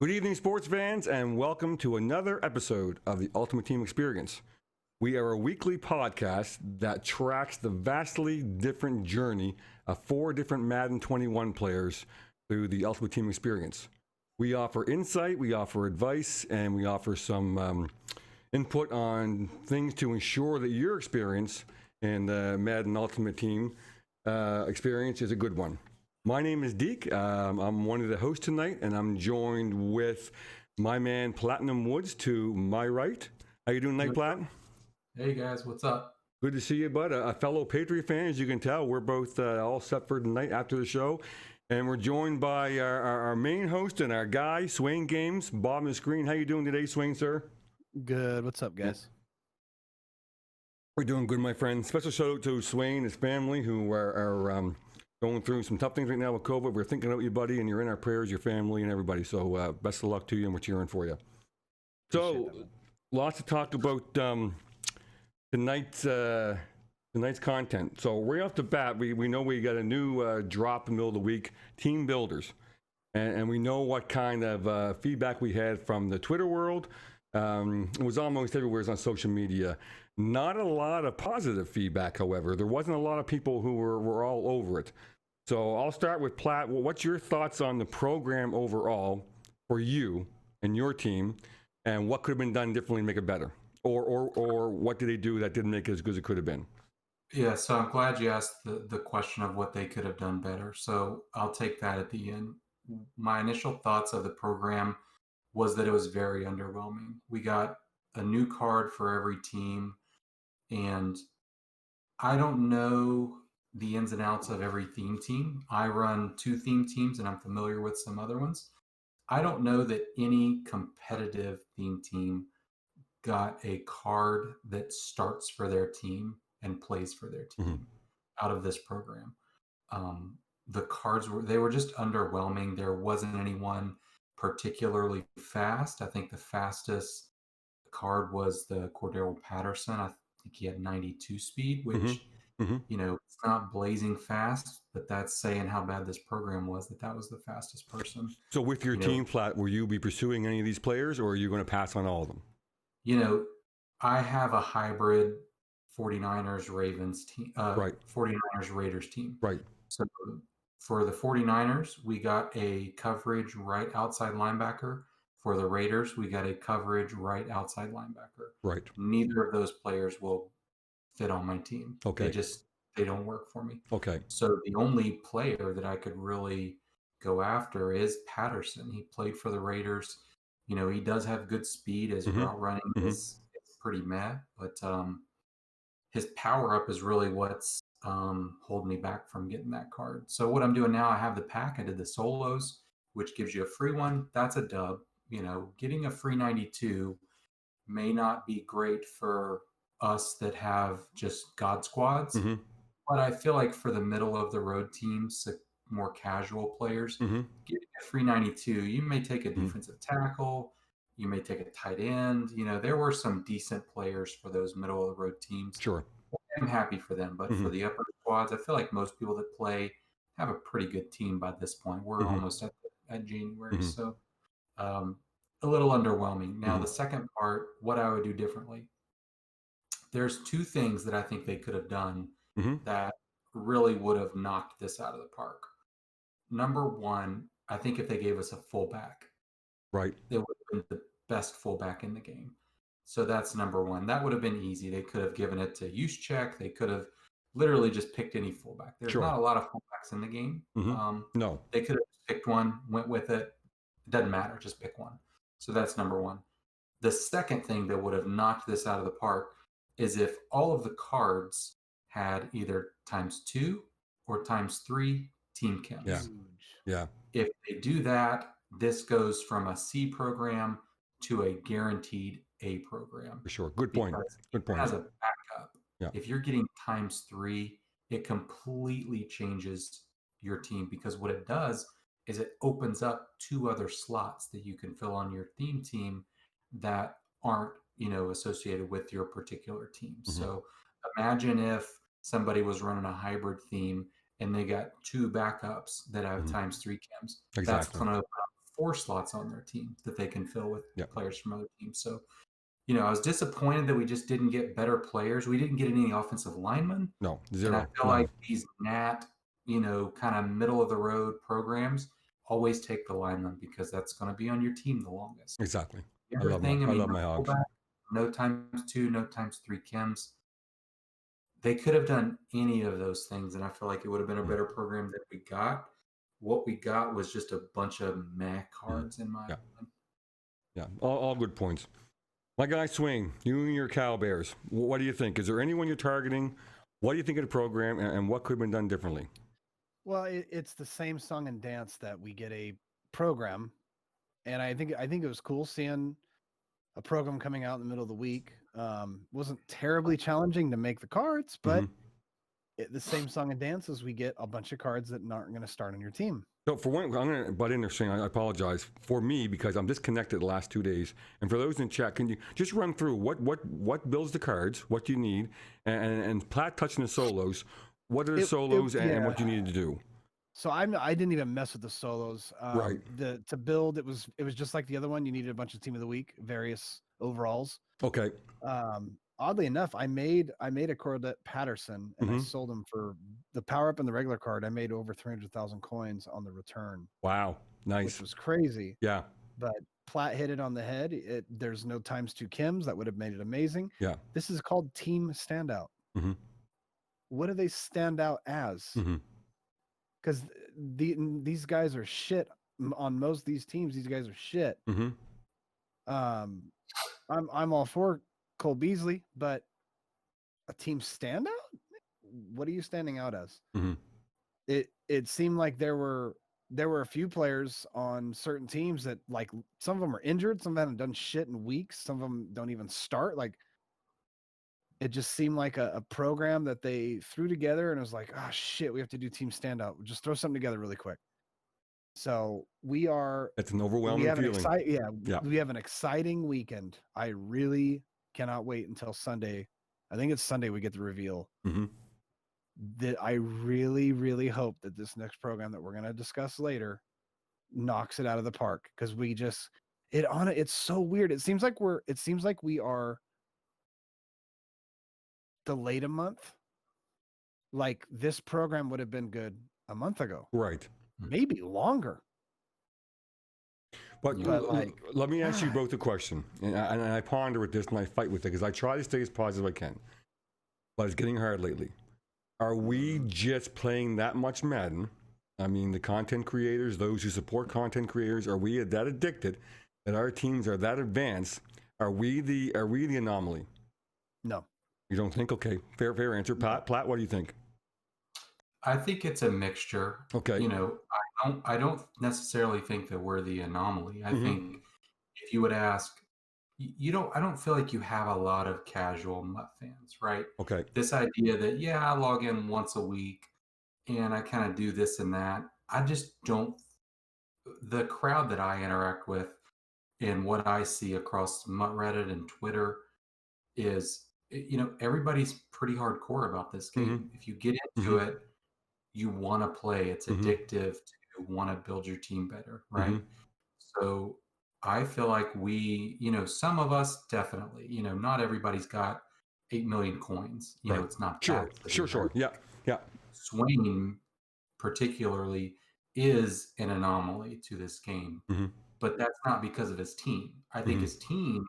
Good evening, sports fans, and welcome to another episode of the Ultimate Team Experience. We are a weekly podcast that tracks the vastly different journey of 4 different Madden 21 players through the Ultimate Team Experience. We offer insight, we offer advice, and we offer some input on things to ensure that your experience in the Madden Ultimate Team experience is a good one. My name is Deke. I'm one of the hosts tonight, and I'm joined with my man Platinum Woods to my right. How you doing tonight, Plat? Hey guys, what's up? Good to see you, bud. A fellow Patriot fan, as you can tell. We're both all set for tonight after the show. And we're joined by our main host and our guy, Swain Games, Bob on the screen. How you doing today, Swain, sir? Good. What's up, guys? We're doing good, my friend. Special shout out to Swain and his family who are going through some tough things right now with COVID. We're thinking about you, buddy, and you're in our prayers, your family, and everybody. So best of luck to you, and we're cheering for you. So, lots to talk about tonight's content. So right off the bat, we know we got a new drop in the middle of the week, Team Builders. And we know what kind of feedback we had from the Twitter world. It was almost everywhere on social media. Not a lot of positive feedback, however. There wasn't a lot of people who were all over it. So I'll start with Platt. Well, what's your thoughts on the program overall for you and your team, and what could have been done differently to make it better? Or what did they do that didn't make it as good as it could have been? Yeah, so I'm glad you asked the question of what they could have done better. So I'll take that at the end. My initial thoughts of the program was that it was very underwhelming. We got a new card for every team, and I don't know the ins and outs of every theme team. I run 2 theme teams, and I'm familiar with some other ones. I don't know that any competitive theme team got a card that starts for their team and plays for their team out of this program. The cards were just underwhelming. There wasn't anyone particularly fast. I think the fastest card was the Cordero Patterson. I think he had 92 speed, which it's not blazing fast, but that's saying how bad this program was, that was the fastest person. So with your team, Flat, will you be pursuing any of these players, or are you going to pass on all of them? I have a hybrid 49ers Ravens team, right. 49ers Raiders team. Right. So for the 49ers, we got a coverage right outside linebacker. For the Raiders, we got a coverage right outside linebacker. Right. Neither of those players will fit on my team. Okay. They don't work for me. Okay. So the only player that I could really go after is Patterson. He played for the Raiders. He does have good speed. His route running is pretty meh, but his power up is really what's holding me back from getting that card. So what I'm doing now, I have the pack. I did the solos, which gives you a free one. That's a dub. Getting a free 92 may not be great for us that have just God squads, but I feel like for the middle of the road teams, more casual players, getting a free 92, you may take a defensive tackle, you may take a tight end. There were some decent players for those middle of the road teams. Sure. I'm happy for them, but for the upper squads, I feel like most people that play have a pretty good team by this point. We're almost at January, so a little underwhelming. Now, the second part, what I would do differently. There's 2 things that I think they could have done that really would have knocked this out of the park. Number 1, I think if they gave us a fullback, right, they would have been the best fullback in the game. So that's number 1. That would have been easy. They could have given it to Juszczyk. They could have literally just picked any fullback. There's not a lot of fullbacks in the game. No. They could have picked one, went with it. It doesn't matter. Just pick one. So that's number 1. The second thing that would have knocked this out of the park is if all of the cards had either ×2 or ×3 team chems. Yeah. If they do that, this goes from a C program to a guaranteed A program. For sure. Good point. Good point. As a backup, yeah. If you're getting ×3, it completely changes your team, because what it does is it opens up 2 other slots that you can fill on your theme team that aren't, associated with your particular team. So imagine if somebody was running a hybrid theme and they got 2 backups that have ×3 chems. Exactly. That's going to open up 4 slots on their team that they can fill with Yeah. players from other teams. So, I was disappointed that we just didn't get better players. We didn't get any offensive linemen. No, And I zero. feel None. like these kind of middle of the road programs always take the lineman because that's going to be on your team the longest. Exactly. The I other love thing, my no Hogs. fullback, no ×2, no ×3 chems. They could have done any of those things, and I feel like it would have been a better program than we got. What we got was just a bunch of meh cards, in my Yeah. opinion. Yeah, all good points. My guy Swain, you and your Cow Bears, what do you think? Is there anyone you're targeting? What do you think of the program, and what could have been done differently? Well, it's the same song and dance that we get a program, and I think it was cool seeing a program coming out in the middle of the week. Wasn't terribly challenging to make the cards, but the same song and dance as we get a bunch of cards that aren't going to start on your team. So for one, I'm going to butt in there saying I apologize for me because I'm disconnected the last 2 days. And for those in chat, can you just run through what builds the cards, what you need, and Platt touching the solos. What are the solos and what you need to do? So I didn't even mess with the solos. Right. To build, it was just like the other one. You needed a bunch of team of the week, various overalls. Okay. Oddly enough, I made a Cordette Patterson and I sold him for the power up and the regular card. I made over 300,000 coins on the return. Wow. Nice. Which was crazy. Yeah. But Platt hit it on the head. There's no ×2 chems. That would have made it amazing. Yeah. This is called Team Standout. What do they stand out as? Because these guys are shit on most of these teams. These guys are shit. I'm all for Cole Beasley, but a team standout? What are you standing out as? It seemed like there were a few players on certain teams that, like, some of them are injured, some of them haven't done shit in weeks, some of them don't even start. Like, it just seemed like a program that they threw together and it was like, oh shit, we have to do team standout. Just throw something together really quick. So it's an overwhelming feeling. We have an exciting weekend. I really cannot wait until Sunday. I think it's Sunday we get the reveal. That I really, really hope that this next program that we're going to discuss later knocks it out of the park, because it's so weird. It seems like we are delayed a month. Like, this program would have been good a month ago. Right. Maybe longer. But let me ask you both a question. And I ponder with this and I fight with it because I try to stay as positive as I can. But it's getting hard lately. Are we just playing that much Madden? I mean, the content creators, those who support content creators, are we that addicted that our teams are that advanced? Are we the anomaly? No. You don't think? Okay, fair answer. Platt, what do you think? I think it's a mixture. Okay. I don't necessarily think that we're the anomaly. I think if you would ask, I don't feel like you have a lot of casual Mutt fans, right? Okay. This idea that, I log in once a week and I kind of do this and that. I just don't. The crowd that I interact with and what I see across Mutt Reddit and Twitter is, everybody's pretty hardcore about this game. If you get into it, you want to play. It's addictive to want to build your team better, right? So I feel like we, some of us definitely, not everybody's got 8 million coins. It's not sure. that. Sure. Yeah. Swain particularly is an anomaly to this game, but that's not because of his team. I think his team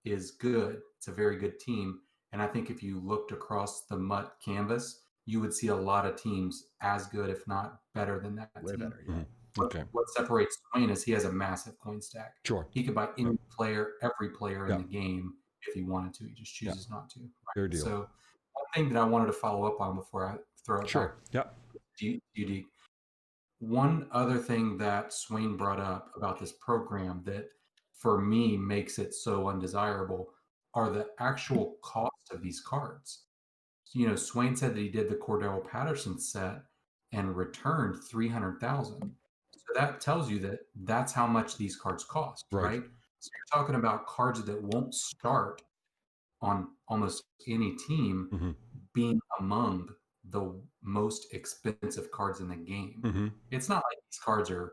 is good. It's a very good team. And I think if you looked across the Mutt canvas, you would see a lot of teams as good, if not better than that Way team. better, yeah. Okay. What separates Swain is he has a massive coin stack. Sure. He could buy any player, every player in the game if he wanted to. He just chooses not to. Right? Fair deal. So one thing that I wanted to follow up on before I throw it back to you, one other thing that Swain brought up about this program that for me makes it so undesirable are the actual cost of these cards. Swain said that he did the Cordell Patterson set and returned 300,000. So that tells you that that's how much these cards cost, right? So you're talking about cards that won't start on almost any team being among the most expensive cards in the game. It's not like these cards are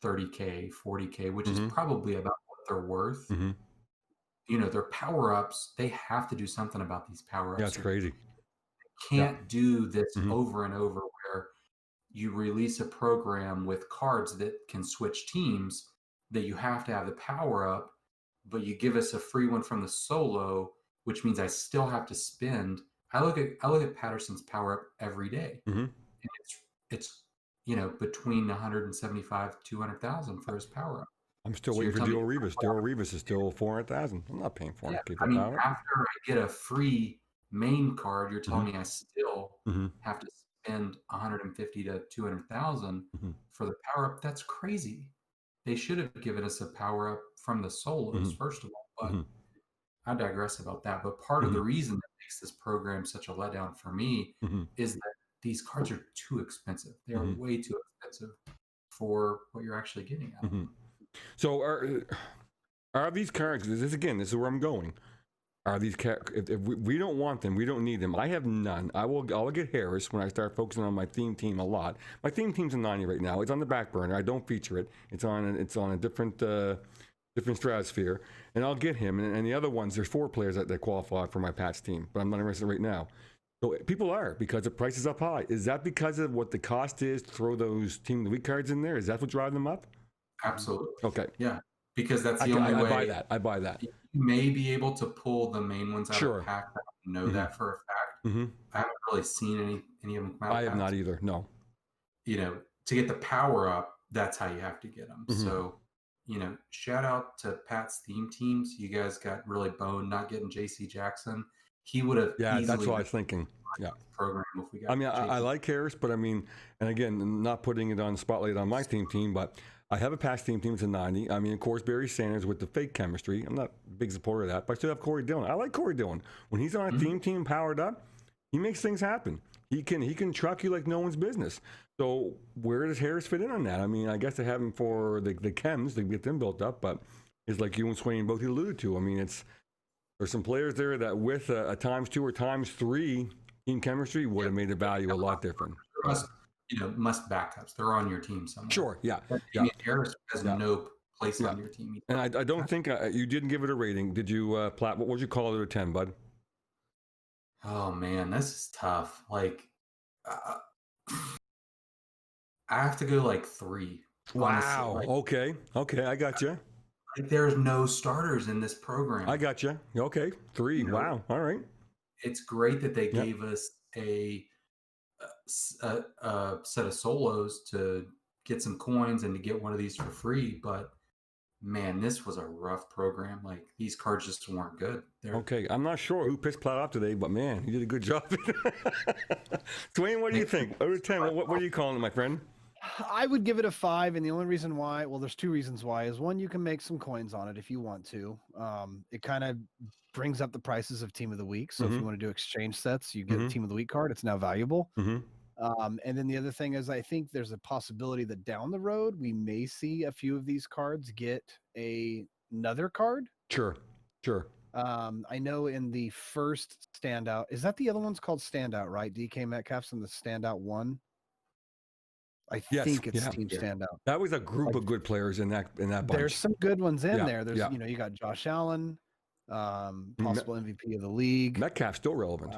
30K, 40K, which is Mhm. probably about what they're worth. Mhm. You know, their power-ups, they have to do something about these Yeah, power-ups. it's crazy. Yeah. Can't do this Mhm. over and over where you release a program with cards that can switch teams that you have to have the power-up, but you give us a free one from the solo, which means I still have to spend. I look at Patterson's power-up every day. Mhm. And it's you know, between 175 200,000 for his power-up. I'm still So waiting you're for telling me, Daryl Reeves. Daryl Reeves is still 400,000. I'm not paying yeah, 400K I for mean, power. after I get a free main card, you're telling Mhm. me I still Mhm. have to spend 150 to 200,000 Mhm. for the power up? That's crazy. They should have given us a power up from the solos Mhm. first of all, but Mhm. I digress about that. But part of the Mhm. reason that makes this program such a letdown for me Mhm. is that these cards are too expensive. They are Mhm. way too expensive for what you're actually getting out of Mhm. them. So are these cards? This is where I'm going. Are these if we don't want them, we don't need them. I have none. I'll get Harris when I start focusing on my theme team a lot. My theme team's a 90 right now. It's on the back burner. I don't feature it. It's on a different stratosphere, and I'll get him. And the other ones, there's 4 players that qualify for my Pats team, but I'm not interested right now. So people are, because the price is up high. Is that because of what the cost is to throw those team of the week cards in there? Is that what driving them up? Absolutely. Okay, Yeah. Because that's the only I way buy that. I buy that. you may be able to pull the main ones out of Sure. pack. I know Mhm. that for a fact. Mhm. I haven't really seen any of them come out I of have not packs. either. No. You know, to get the power up, that's how you have to get them. Mhm. So, you know, shout out to Pat's theme teams. You guys got really boned not getting JC Jackson. He would have Yeah, that's easily what I been was thinking. Yeah. on the program if we got I mean, I JC. like Harris, but I mean, and again, not putting it on spotlight on my team, but I have a past team. It's a 90. I mean, of course, Barry Sanders with the fake chemistry. I'm not a big supporter of that, but I still have Corey Dillon. I like Corey Dillon. When he's on a Mhm. team powered up, he makes things happen. He can truck you like no one's business. So where does Harris fit in on that? I mean, I guess they have him for the chems to get them built up, but it's like you and Swain both alluded to. I mean, there's some players there that with a ×2 or ×3 team chemistry would have made the value a lot different. Must, you know, must backups. They're on your team somewhere. Sure, yeah, But yeah, Damian Harris has yeah, no place yeah. on your team. And I don't think you didn't give it a rating. Did you, Platt? What would you call it, a 10, bud? Oh man, this is tough. Like, uh, I have to go like 3. Honestly, Wow. Okay. Okay. I got you. like there's no starters in this I program. got you. Okay. 3. You know, Wow. All right. it's great that they Yep. gave us a set of solos to get some coins and to get one of these for free, but man, this was a rough program. Like these cards just weren't good. They're Okay. I'm not sure who pissed Platt off today, but man, he did a good job. Dwayne, what do you think? Out of 10, what are you calling it, my friend? I would give it a 5, and the only reason why, well, there's 2 reasons why. Is one, you can make some coins on it if you want to. It kind of brings up the prices of Team of the Week. So if you want to do exchange sets, you get a Team of the Week card. It's now valuable. And then the other thing is, I think there's a possibility that down the road we may see a few of these cards get another card. Sure. Sure. I know in the first standout, is that the other one's called Standout, right? DK Metcalf's in the Standout 1. I think it's Team Standout. That was a group of good players in that bunch. There's some good ones in Yeah, there. There's yeah. you know, you got Josh Allen, possible MVP of the league. Metcalf's still relevant.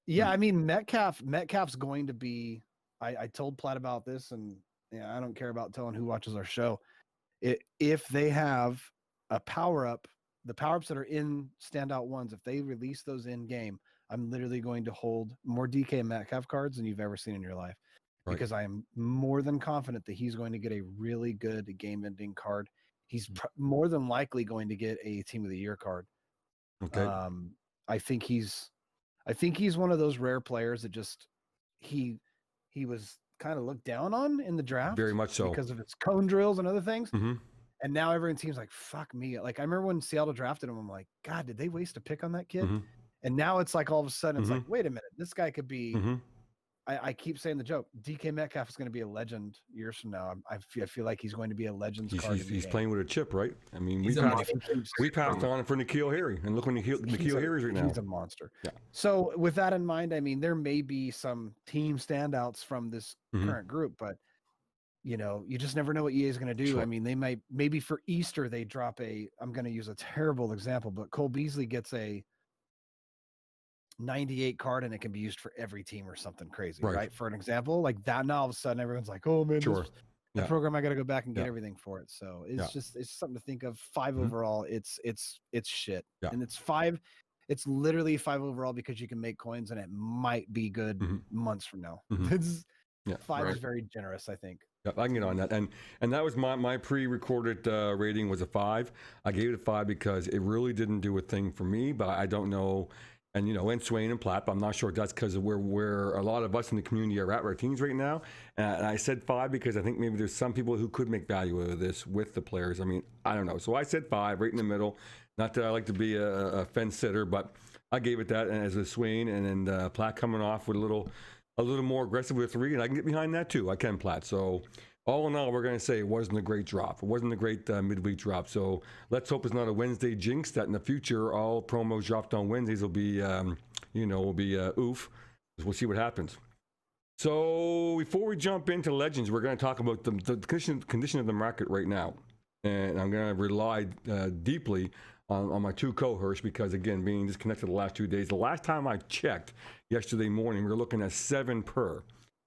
Yeah, I mean Metcalf's going to be. I told Platt about this, and yeah, I don't care about telling who watches our show. If they have a power up, the power ups that are in standout ones, if they release those in game, I'm literally going to hold more DK Metcalf cards than you've ever seen in your life. Right. Because I am more than confident that he's going to get a really good game-ending card. He's more than likely going to get a Team of the Year card. Okay. I think he's one of those rare players that just he was kind of looked down on in the draft, Very much so, because of his cone drills and other things. And now everyone seems like, fuck me. Like I remember when Seattle drafted him, I'm like, God, did they waste a pick on that kid? And now it's like all of a sudden it's like, wait a minute, this guy could be. I keep saying the joke. DK Metcalf is going to be a legend years from now. I feel like he's going to be a legend's card. He's playing with a chip, right? I mean, we passed on for N'Keal Harry, and look what N'Keal Harry's right now. He's a monster. Yeah. So with that in mind, I mean, there may be some team standouts from this current group, but you know, you just never know what EA is going to do. Sure. I mean, they might, maybe for Easter, they drop I'm going to use a terrible example, but Cole Beasley gets a 98 card and it can be used for every team or something crazy, right? For an example, like that, now all of a sudden everyone's like, oh man, the program, I got to go back and get everything for it. So it's just, it's something to think of. 5 overall, it's shit. And it's 5. It's literally 5 overall because you can make coins and it might be good months from now. It's 5 is very generous, I think. Yeah, I can get on that. And that was my pre-recorded rating was a 5. I gave it a 5 because it really didn't do a thing for me, but I don't know. And, you know, and Swain and Platt, but I'm not sure if that's because of where a lot of us in the community are at our teams right now. And I said 5 because I think maybe there's some people who could make value out of this with the players. I mean, I don't know. So I said 5, right in the middle. Not that I like to be a fence sitter, but I gave it that as a Swain, and then Platt coming off with a little more aggressive with a 3, and I can get behind that too. I can, Platt. So all in all, we're going to say it wasn't a great drop. It wasn't a great midweek drop. So let's hope it's not a Wednesday jinx that in the future all promos dropped on Wednesdays will be, oof. We'll see what happens. So before we jump into Legends, we're going to talk about the condition of the market right now. And I'm going to rely deeply on my 2 cohorts because, again, being disconnected the last 2 days, the last time I checked yesterday morning, we were looking at 7 per.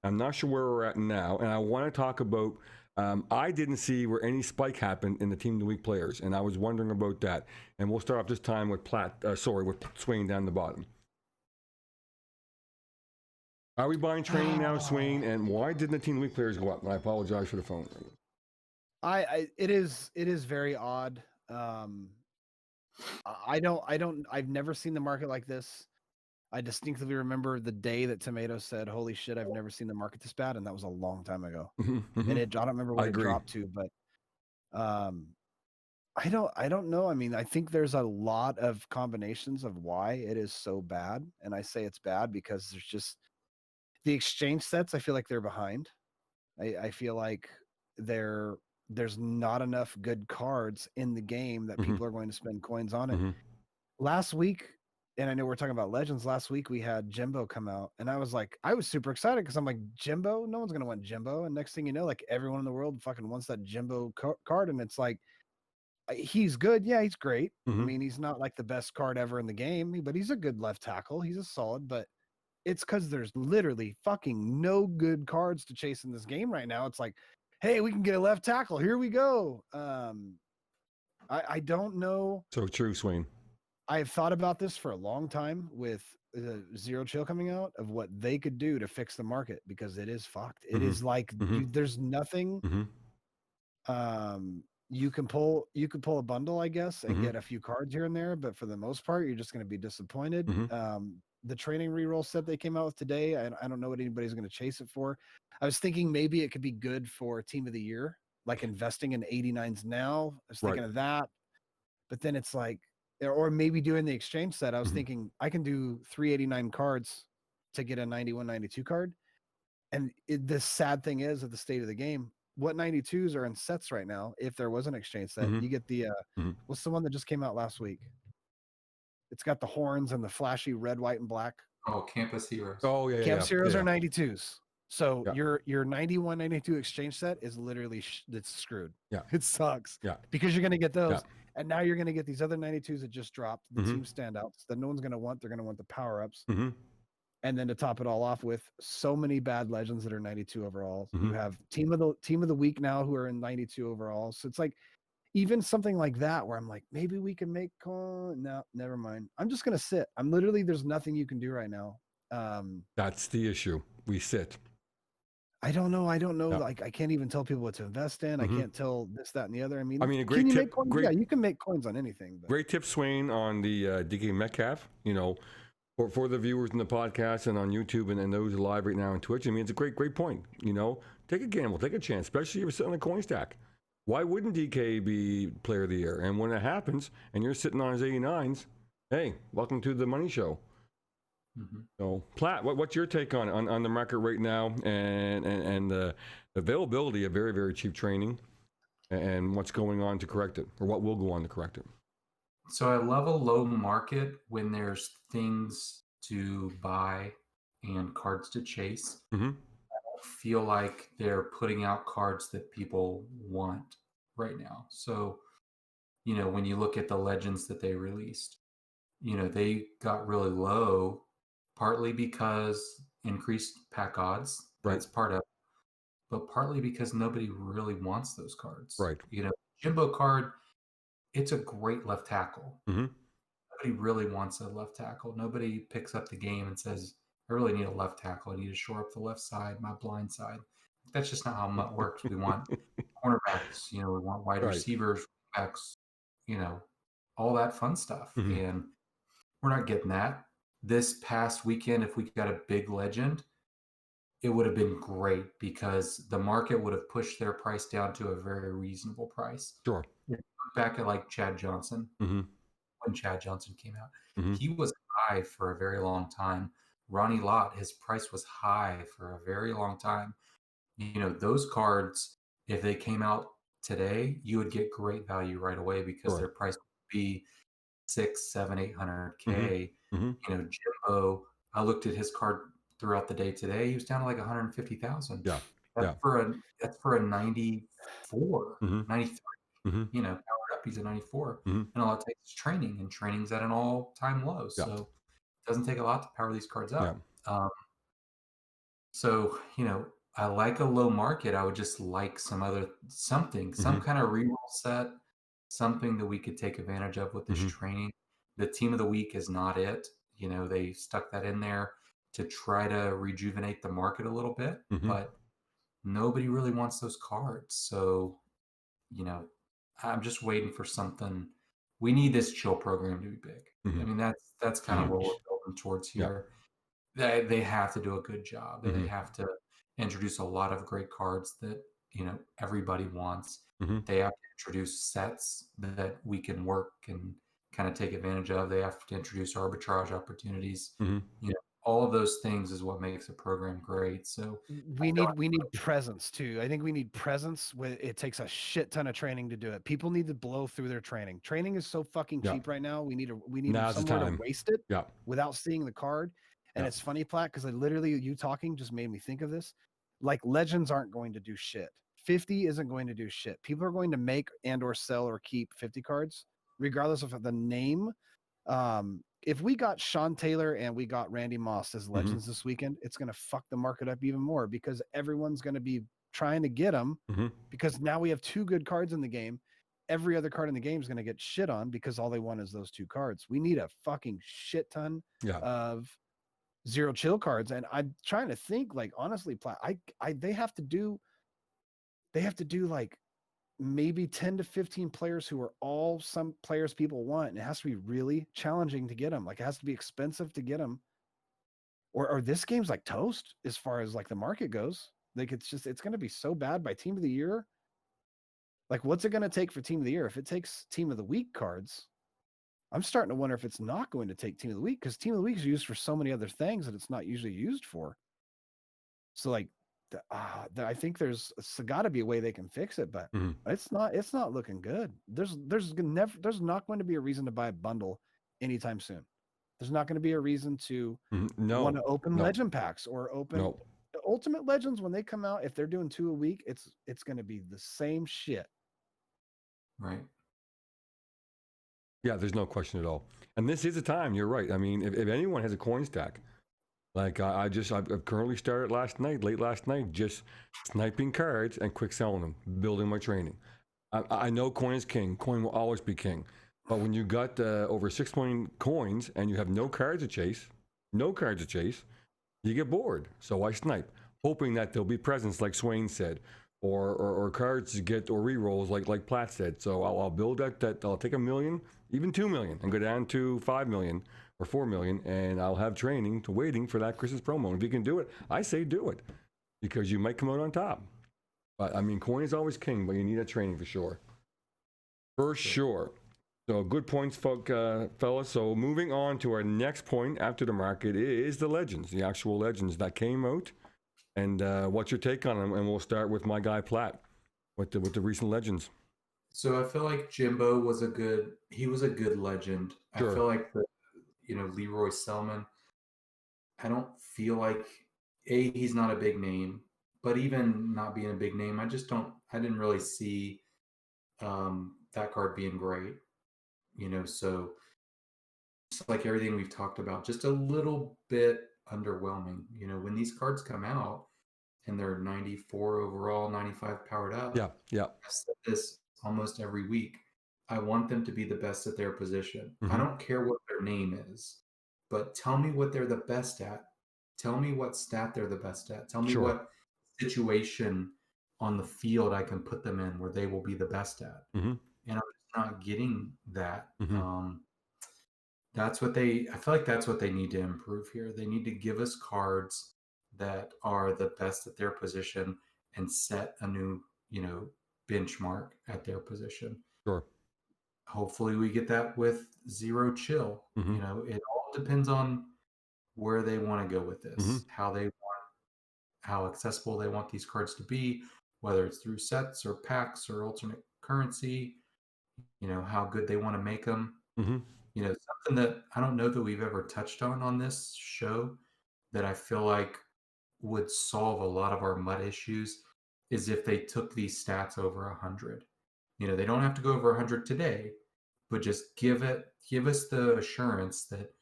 I'm not sure where we're at now, and I want to talk about, I didn't see where any spike happened in the Team of the Week players, and I was wondering about that. And we'll start off this time with with Swain down the bottom. Are we buying training now, Swain? And why didn't the Team of the Week players go up? And I apologize for the phone. It is very odd. I've never seen the market like this. I distinctly remember the day that Tomato said, holy shit, I've never seen the market this bad. And that was a long time ago. And I don't remember what it dropped to, but I don't know. I mean, I think there's a lot of combinations of why it is so bad. And I say it's bad because there's just the exchange sets. I feel like they're behind. I feel like there's not enough good cards in the game that people are going to spend coins on it. Last week, and I know we're talking about Legends, last week we had Jimbo come out, and I was super excited because I'm like, Jimbo? No one's going to want Jimbo. And next thing you know, like everyone in the world fucking wants that Jimbo card. And it's like, he's good. Yeah, he's great. I mean, he's not like the best card ever in the game, but he's a good left tackle. He's a solid, but it's because there's literally fucking no good cards to chase in this game right now. It's like, hey, we can get a left tackle. Here we go. I don't know. So true, Swain. I've thought about this for a long time with Zero Chill coming out of what they could do to fix the market because it is fucked. It is like there's nothing. You can pull a bundle, I guess, and get a few cards here and there, but for the most part, you're just going to be disappointed. The training reroll set they came out with today, I don't know what anybody's going to chase it for. I was thinking maybe it could be good for Team of the Year, like investing in 89s now. I was thinking of that, but then it's like, or maybe doing the exchange set. I was thinking I can do 389 cards to get a 91, 92 card. And the sad thing is, at the state of the game, what 92s are in sets right now? If there was an exchange set, you get the what's the one that just came out last week? It's got the horns and the flashy red, white, and black. Oh, Campus Heroes. Oh yeah, Campus Heroes are 92s. So your 91, 92 exchange set is literally it's screwed. Yeah, it sucks. Yeah, because you're gonna get those, and now you're gonna get these other 92s that just dropped, the team standouts that no one's gonna want. They're gonna want the power ups. And then to top it all off with so many bad legends that are 92 overall. You have team of the week now who are in 92 overall. So it's like even something like that where I'm like, maybe we can make no, never mind. I'm just gonna sit. I'm literally, there's nothing you can do right now. That's the issue. We sit. I don't know. Like I can't even tell people what to invest in. I can't tell this, that, and the other. I mean, a great tip. Yeah, you can make coins on anything. But. Great tip, Swain, on the DK Metcalf. You know, for the viewers in the podcast and on YouTube and those live right now on Twitch. I mean, it's a great point. You know, take a gamble, take a chance, especially if you're sitting on a coin stack. Why wouldn't DK be Player of the Year? And when it happens, and you're sitting on his 89s, hey, welcome to the money show. So, Platt, what's your take on the market right now and the availability of very, very cheap training and what's going on to correct it, or what will go on to correct it? So I love a low market when there's things to buy and cards to chase. I don't feel like they're putting out cards that people want right now. So, when you look at the legends that they released, they got really low, partly because increased pack odds. That's part of it, but partly because nobody really wants those cards. Right. Jimbo card, it's a great left tackle. Mm-hmm. Nobody really wants a left tackle. Nobody picks up the game and says, I really need a left tackle. I need to shore up the left side, my blind side. That's just not how MUT works. We want cornerbacks, we want wide receivers, backs, all that fun stuff. Mm-hmm. And we're not getting that. This past weekend, if we got a big legend, it would have been great because the market would have pushed their price down to a very reasonable price. Sure. Back at like Chad Johnson, when Chad Johnson came out, he was high for a very long time. Ronnie Lott, his price was high for a very long time. Those cards, if they came out today, you would get great value right away because their price would be 600, 700, 800K. Jimbo, I looked at his card throughout the day today. He was down to like 150,000. Yeah. That's for a 94, 93. Powered up, he's a 94. And all it takes is training, and training's at an all-time low. So it doesn't take a lot to power these cards up. So, I like a low market. I would just like some kind of reroll set, something that we could take advantage of with this training. The team of the week is not it. They stuck that in there to try to rejuvenate the market a little bit, but nobody really wants those cards. So, I'm just waiting for something. We need this chill program to be big. I mean, that's kind of what we're building towards here. They have to do a good job. They have to introduce a lot of great cards that everybody wants. They have to introduce sets that we can work and kind of take advantage of. They have to introduce arbitrage opportunities. All of those things is what makes a program great. So we need presence too. I think we need presence. It takes a shit ton of training to do it. People need to blow through their training. Training is so fucking cheap right now. We need somewhere to waste it without seeing the card. And it's funny, Platt, because you talking just made me think of this. Like, legends aren't going to do shit. 50 isn't going to do shit. People are going to make and or sell or keep 50 cards, regardless of the name. If we got Sean Taylor and we got Randy Moss as legends this weekend, it's going to fuck the market up even more because everyone's going to be trying to get them because now we have two good cards in the game. Every other card in the game is going to get shit on because all they want is those two cards. We need a fucking shit ton of zero chill cards. And I'm trying to think, like, honestly, they have to do like maybe 10 to 15 players who are all some players people want, and it has to be really challenging to get them. Like, it has to be expensive to get them, or this game's like toast as far as like the market goes. Like, it's going to be so bad by team of the year. Like, what's it going to take for team of the year? If it takes team of the week cards, I'm starting to wonder if it's not going to take team of the week, because team of the week is used for so many other things that it's not usually used for. So like, I think there's got to be a way they can fix it, but it's not looking good. There's not going to be a reason to buy a bundle anytime soon. There's not going to be a reason to want to open legend packs or open Ultimate Legends when they come out. If they're doing 2 a week, it's going to be the same shit. Right. Yeah, there's no question at all. And this is a time, you're right. I mean, if anyone has a coin stack, like I've currently started late last night, just sniping cards and quick selling them, building my training. I know coin is king. Coin will always be king. But when you got over 6 million coins and you have no cards to chase, you get bored. So I snipe, hoping that there'll be presents, like Swain said, or cards to get, or rerolls, like Platt said. So I'll build that. I'll take 1 million, even 2 million, and go down to 5 million. Or 4 million, and I'll have training to waiting for that Christmas promo. And if you can do it, I say do it, because you might come out on top. But I mean, coin is always king, but you need that training for sure. For sure. So good points, fellas. So moving on to our next point after the market is the legends, the actual legends that came out. And what's your take on them? And we'll start with my guy Platt with the recent legends. So I feel like Jimbo was a good legend. Sure. I feel like Leroy Selman, I don't feel like, he's not a big name, but even not being a big name, I didn't really see that card being great, so just like everything we've talked about, just a little bit underwhelming. When these cards come out and they're 94 overall, 95 powered up, Yeah, yeah. I said this almost every week. I want them to be the best at their position. I Mm-hmm. don't care what their name is, but tell me what they're the best at. Tell me what stat they're the best at. Tell me Sure. what situation on the field I can put them in where they will be the best at. Mm-hmm. And I'm just not getting that. Mm-hmm. I feel like that's what they need to improve here. They need to give us cards that are the best at their position and set a new, benchmark at their position. Sure. Hopefully we get that with Zero Chill. Mm-hmm. It all depends on where they want to go with this, Mm-hmm. how accessible they want these cards to be, whether it's through sets or packs or alternate currency, how good they want to make them. Mm-hmm. Something that I don't know that we've ever touched on this show that I feel like would solve a lot of our MUT issues is if they took these stats over 100. They don't have to go over 100 today, but just give us the assurance that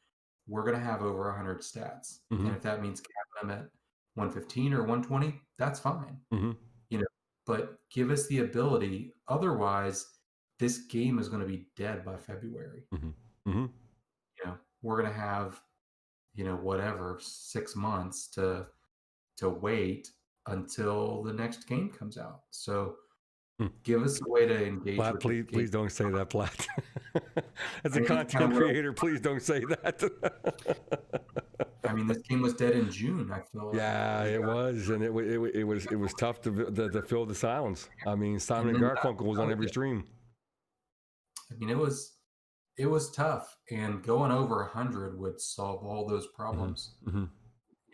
we're going to have over 100 stats. Mm-hmm. And if that means capping them at 115 or 120, that's fine. Mm-hmm. But give us the ability. Otherwise, this game is going to be dead by February. Mm-hmm. Mm-hmm. We're going to have, whatever, 6 months to wait until the next game comes out. So give us a way to engage Platt, with please don't say that, Platt. As a I mean, content creator, please don't say that. I mean, this game was dead in June, I feel like. Yeah, it was, and it was tough to fill the silence. I mean, Simon and Garfunkel was on every stream. I mean, it was tough, and going over 100 would solve all those problems. Mm-hmm.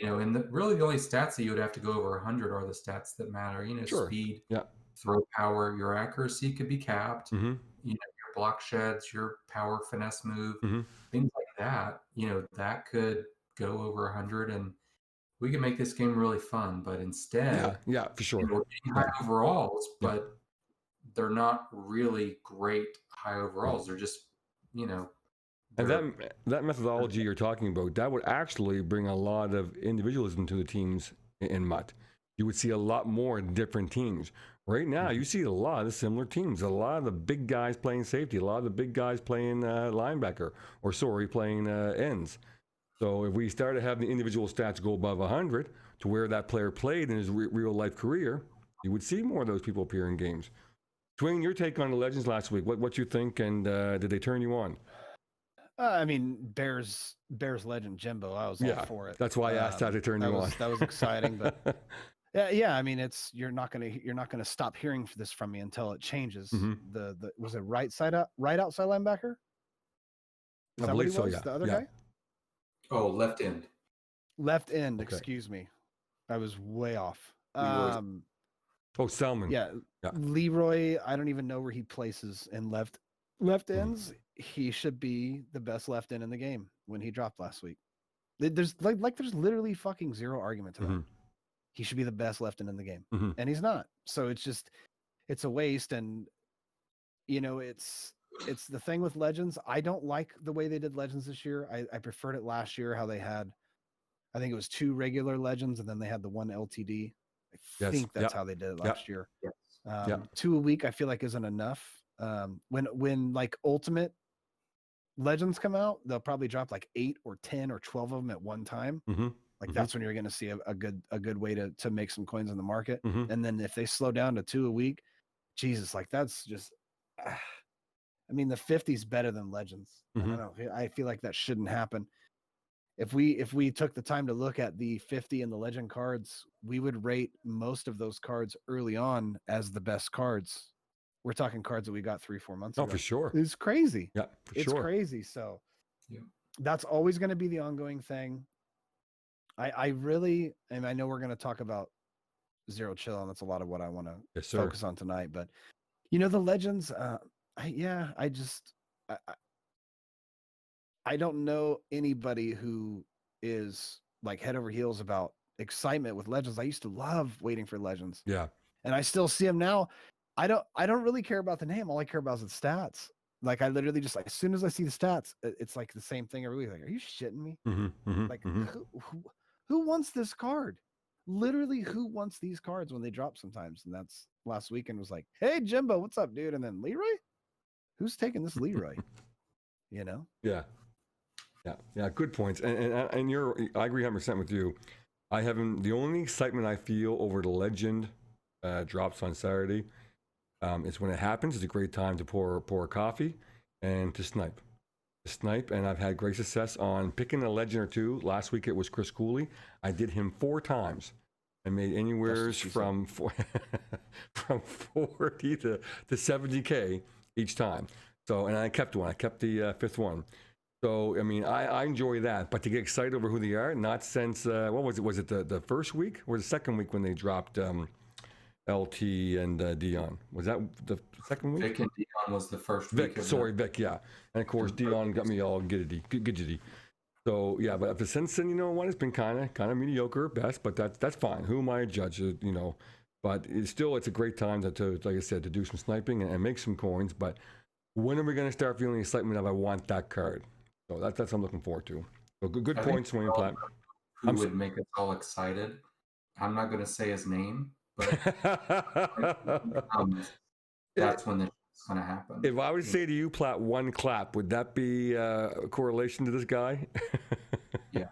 And really the only stats that you would have to go over 100 are the stats that matter. Sure. Speed, Yeah. throw power, your accuracy could be capped. Mm-hmm. Your block sheds, your power finesse move, Mm-hmm. things like that. that could go over 100, and we can make this game really fun. But instead, yeah, for sure. We're getting high overalls, but they're not really great high overalls. They're just, And that methodology you're talking about, that would actually bring a lot of individualism to the teams in MUT. You would see a lot more different teams. Right now, you see a lot of similar teams. A lot of the big guys playing safety. A lot of the big guys playing linebacker, playing ends. So if we start to have the individual stats go above 100 to where that player played in his real life career, you would see more of those people appear in games. Twing, your take on the Legends last week, what you think, and did they turn you on? I mean, Bears legend Jimbo. I was all for it. That's why I asked how to turn you on. That was exciting, but yeah. I mean, you're not gonna stop hearing this from me until it changes. Mm-hmm. The was it right outside linebacker? I believe so. Yeah. The other guy. Oh, left end. Left end. Okay. Excuse me. I was way off. Selman. Yeah. Leroy. I don't even know where he places in left ends. He should be the best left end in the game when he dropped last week. There's there's literally fucking zero argument to that. He should be the best left end in the game, and he's not. So it's a waste. And it's the thing with Legends. I don't like the way they did Legends this year. I preferred it last year, how they had, I think it was 2 regular Legends and then they had the 1 LTD. I think that's how they did it last year. Yes. 2 a week I feel like isn't enough. When like Ultimate Legends come out, they'll probably drop like 8 or 10 or 12 of them at one time. That's when you're going to see a good way to make some coins in the market. And then if they slow down to 2 a week, Jesus, like that's just, I mean, the 50's better than Legends. I don't know. I feel like that shouldn't happen. If we took the time to look at the 50 and the Legend cards, we would rate most of those cards early on as the best cards. We're talking cards that we got 3-4 months ago. Oh, for sure. It's crazy. Yeah, it's crazy. So that's always going to be the ongoing thing. I really, and I know we're going to talk about Zero Chill, and that's a lot of what I want to focus on tonight. But the Legends, I don't know anybody who is like head over heels about excitement with legends. I used to love waiting for legends. Yeah. And I still see them now. I don't really care about the name. All I care about is the stats. Like I literally just as soon as I see the stats, it's like the same thing every week. Like, are you shitting me? Like who wants this card? Literally, who wants these cards when they drop sometimes? And that's last weekend was like, hey Jimbo, what's up, dude? And then Leroy? Who's taking this Leroy? You know? Yeah. Good points. And I agree 100% with you. I haven't. The only excitement I feel over the legend drops on Saturday is when it happens. It's a great time to pour a coffee and to snipe. And I've had great success on picking a legend or two. Last week it was Chris Cooley. I did him 4 times and made anywhere from 40 to 70K each time. So, and I kept one. I kept the 5th one. So, I mean, I enjoy that. But to get excited over who they are, not since, what was it? Was it the first week or the second week when they dropped LT and Dion? Was that the second week? Vic and Dion was the first Vic, week. Vic, yeah. And of course, Dion got me all gidgety. So, yeah, but since then, it's been kind of mediocre at best, but that's fine. Who am I to judge, But it's a great time to like I said, to do some sniping and make some coins. But when are we going to start feeling the excitement of I want that card? So that's what I'm looking forward to. So good points, Wayne Platt. Who would make us all excited? I'm not going to say his name, but that's when it's going to happen. If I would say to you, Platt, one clap, would that be a correlation to this guy? Yeah.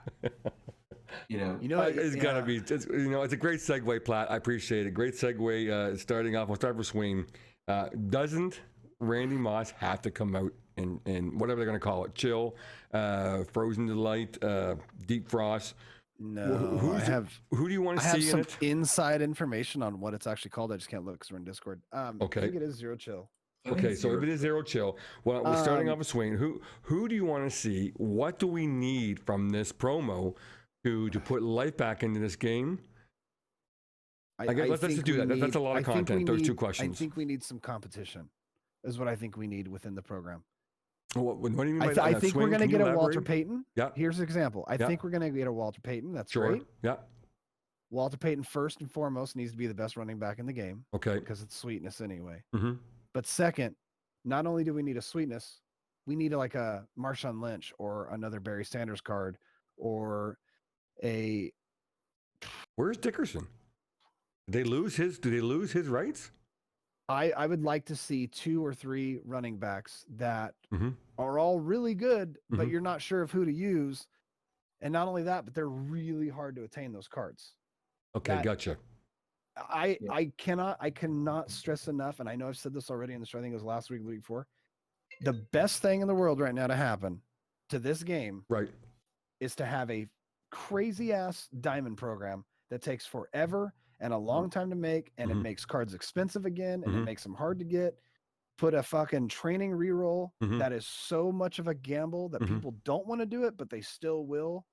It's got to be. It's a great segue, Platt. I appreciate it. Great segue. Starting off, we'll start with Swain. Doesn't Randy Moss have to come out in whatever they're going to call it? Chill, Frozen Delight, Deep Frost. No, who do you want to see some in it? Inside information on what it's actually called. I just can't look because we're in Discord. Okay. I think it is Zero Chill. Okay, so if it is Zero Chill, well, we're starting off with Swain. Who do you want to see? What do we need from this promo to put life back into this game? I guess let's just do that. That's a lot of content. Those 2 questions. I think we need some competition, is what I think we need within the program. What do you mean by that? I think we're going to get a Walter Payton. Yeah. Here's an example. I think we're going to get a Walter Payton. That's great. Yeah. Walter Payton, first and foremost, needs to be the best running back in the game. Okay. Because it's sweetness anyway. Mm-hmm. But second, not only do we need a sweetness, we need like a Marshawn Lynch or another Barry Sanders card or a. Where's Dickerson? Do they lose his rights? I would like to see 2 or 3 running backs that are all really good, but you're not sure of who to use. And not only that, but they're really hard to attain those cards. Okay, gotcha. I cannot stress enough, and I know I've said this already in the show, I think it was last week, the week before. The best thing in the world right now to happen to this game is to have a crazy ass diamond program that takes forever and a long time to make, and it makes cards expensive again, and it makes them hard to get. Put a fucking training reroll that is so much of a gamble that people don't want to do it, but they still will.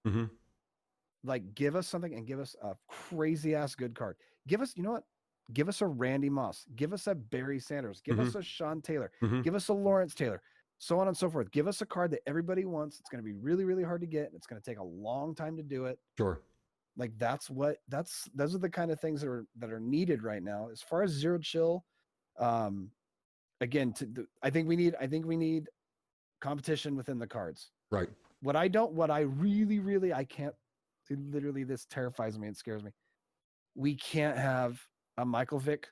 Like, give us something and give us a crazy ass good card. Give us, you know what? Give us a Randy Moss. Give us a Barry Sanders. Give us a Sean Taylor. Give us a Lawrence Taylor. So on and so forth. Give us a card that everybody wants. It's going to be really, really hard to get. And it's going to take a long time to do it. Sure. Like those are the kind of things that are needed right now. As far as Zero Chill, again, I think we need competition within the cards. Right. I can't, literally, this terrifies me and scares me. We can't have a Michael Vick,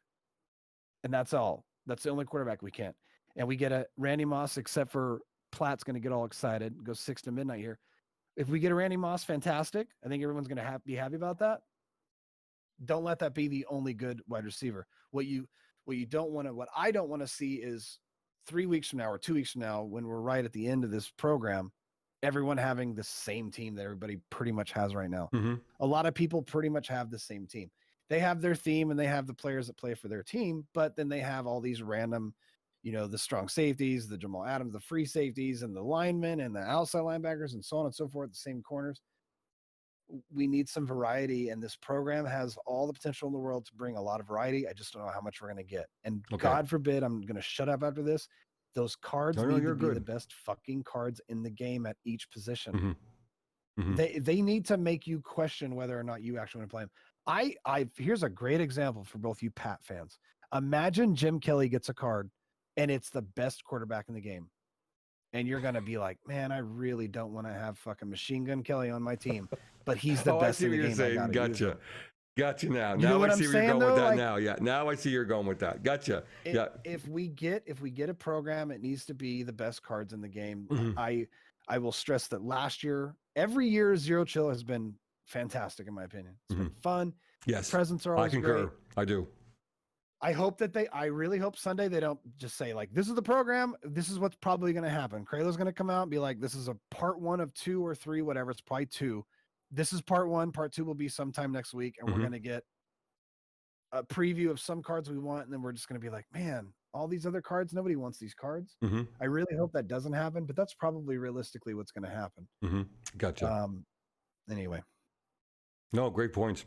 and that's all. That's the only quarterback we can't. And we get a Randy Moss, except for Platt's going to get all excited, go 6 to midnight here. If we get a Randy Moss, fantastic. I think everyone's going to be happy about that. Don't let that be the only good wide receiver. What I don't want to see is 3 weeks from now or 2 weeks from now, when we're right at the end of this program, everyone having the same team that everybody pretty much has right now. A lot of people pretty much have the same team. They have their theme and they have the players that play for their team, but then they have all these random, the strong safeties, the Jamal Adams, the free safeties, and the linemen and the outside linebackers and so on and so forth, the same corners. We need some variety, and this program has all the potential in the world to bring a lot of variety. I just don't know how much we're going to get. And God forbid, I'm going to shut up after this. Those cards need to be the best fucking cards in the game at each position. They need to make you question whether or not you actually want to play him. Here's a great example for both you Pat fans. Imagine Jim Kelly gets a card and it's the best quarterback in the game. And you're going to be like, man, I really don't want to have fucking Machine Gun Kelly on my team, but he's the best in the game. I gotta use him. Gotcha now. You know what I'm saying, where you're going though? with that Like, now. Yeah. Now I see you're going with that. Gotcha. If we get a program, it needs to be the best cards in the game. I will stress that every year, Zero Chill has been fantastic in my opinion. It's been fun. Yes. The presents are always I concur. great. I do. I really hope Sunday they don't just say like, this is the program. This is what's probably going to happen. Kralo's going to come out and be like, this is a part 1 of 2 or 3, whatever. It's probably 2. This is part 1. Part 2 will be sometime next week. And we're going to get a preview of some cards we want. And then we're just going to be like, man, all these other cards, nobody wants these cards. I really hope that doesn't happen, but that's probably realistically what's going to happen. Gotcha. Anyway. No, great points.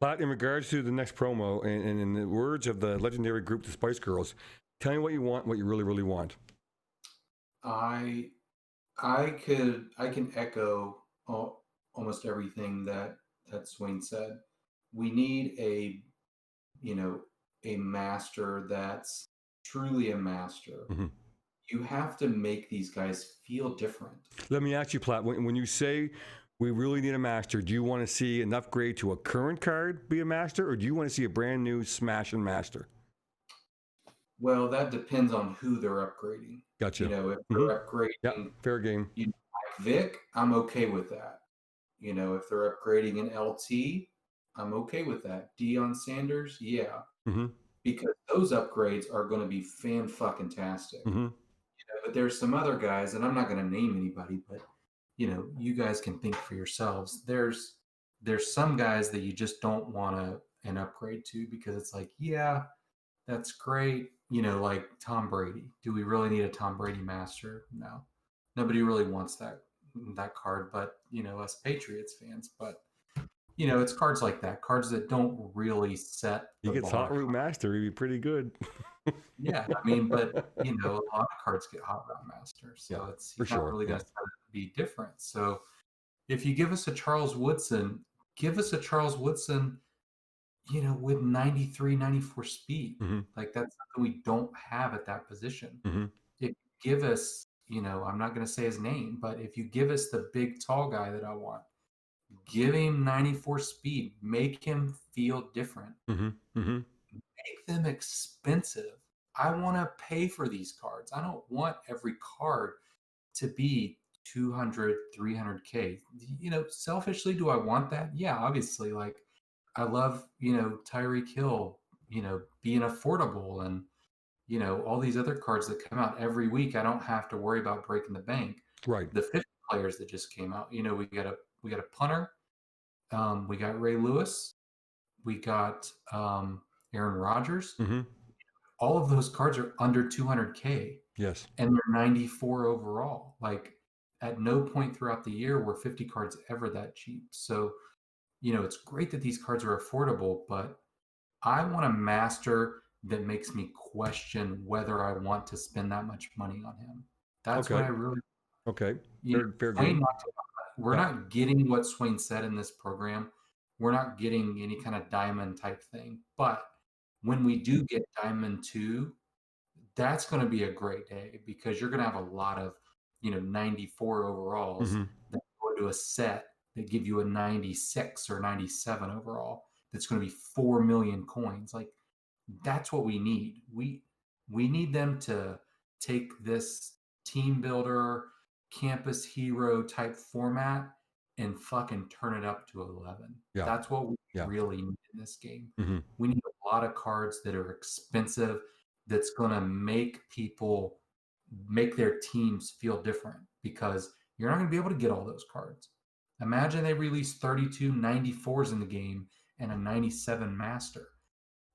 Platt, in regards to the next promo, and in the words of the legendary group, the Spice Girls, tell me what you want, what you really, really want. I can echo almost everything that Swain said. We need a master that's truly a master. You have to make these guys feel different. Let me ask you, Platt, when you say we really need a master, do you want to see an upgrade to a current card be a master, or do you want to see a brand new smash and master? Well, that depends on who they're upgrading. Gotcha. If they're upgrading, fair game. Like Vic, I'm okay with that. If they're upgrading an LT, I'm okay with that. Deion Sanders, yeah. Because those upgrades are going to be fan-fucking-tastic. But there's some other guys, and I'm not going to name anybody, but you guys can think for yourselves. There's some guys that you just don't want an upgrade to, because it's like, yeah, that's great. Like Tom Brady. Do we really need a Tom Brady master? No. Nobody really wants that card, but us Patriots fans. But it's cards like that, cards that don't really set the He gets bar. Hot Route Master, he'd be pretty good. Yeah, I mean, but a lot of cards get Hot Route Master, so it's for sure. Really got to be different. So if you give us a Charles Woodson, with 93, 94 speed. Like that's something we don't have at that position. If you give us, I'm not going to say his name, but if you give us the big tall guy that I want, give him 94 speed, make him feel different. Make them expensive. I want to pay for these cards. I don't want every card to be 200, 300K. Selfishly, do I want that? Yeah, obviously. Like, I love, Tyreek Hill, being affordable, and, all these other cards that come out every week. I don't have to worry about breaking the bank. Right. The 50 players that just came out, we got a punter. We got Ray Lewis. We got Aaron Rodgers. All of those cards are under 200K. Yes. And they're 94 overall. Like, at no point throughout the year were 50 cards ever that cheap. So, it's great that these cards are affordable, but I want a master that makes me question whether I want to spend that much money on him. That's what I really... Okay. Fair game. We're not getting what Swain said in this program. We're not getting any kind of diamond type thing. But when we do get Diamond 2, that's going to be a great day, because you're going to have a lot of, 94 overalls that go into a set that give you a 96 or 97 overall. That's going to be 4 million coins. Like, that's what we need. We need them to take this team builder, campus hero type format and fucking turn it up to 11. Yeah. That's what we really need in this game. We need a lot of cards that are expensive, that's going to make people make their teams feel different, because you're not going to be able to get all those cards. Imagine they release 32 94s in the game and a 97 master.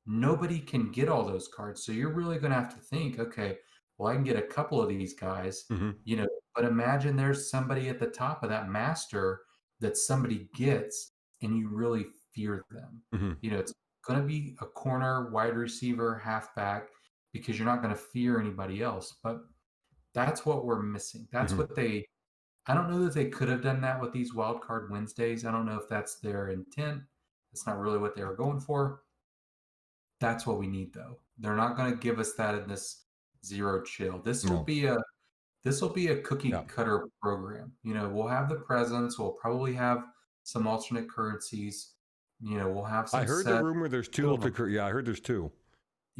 Nobody can get all those cards. So you're really going to have to think, okay, well, I can get a couple of these guys, but imagine there's somebody at the top of that master that somebody gets and you really fear them. It's going to be a corner, wide receiver, halfback, because you're not going to fear anybody else. But that's what we're missing. That's what I don't know that they could have done that with these Wild Card Wednesdays. I don't know if that's their intent. It's not really what they were going for. That's what we need, though. They're not going to give us that in this zero chill. This will be a cookie cutter program. We'll have the presents. We'll probably have some alternate currencies. We'll have some. I heard the rumor there's two alternate. Yeah, I heard there's two.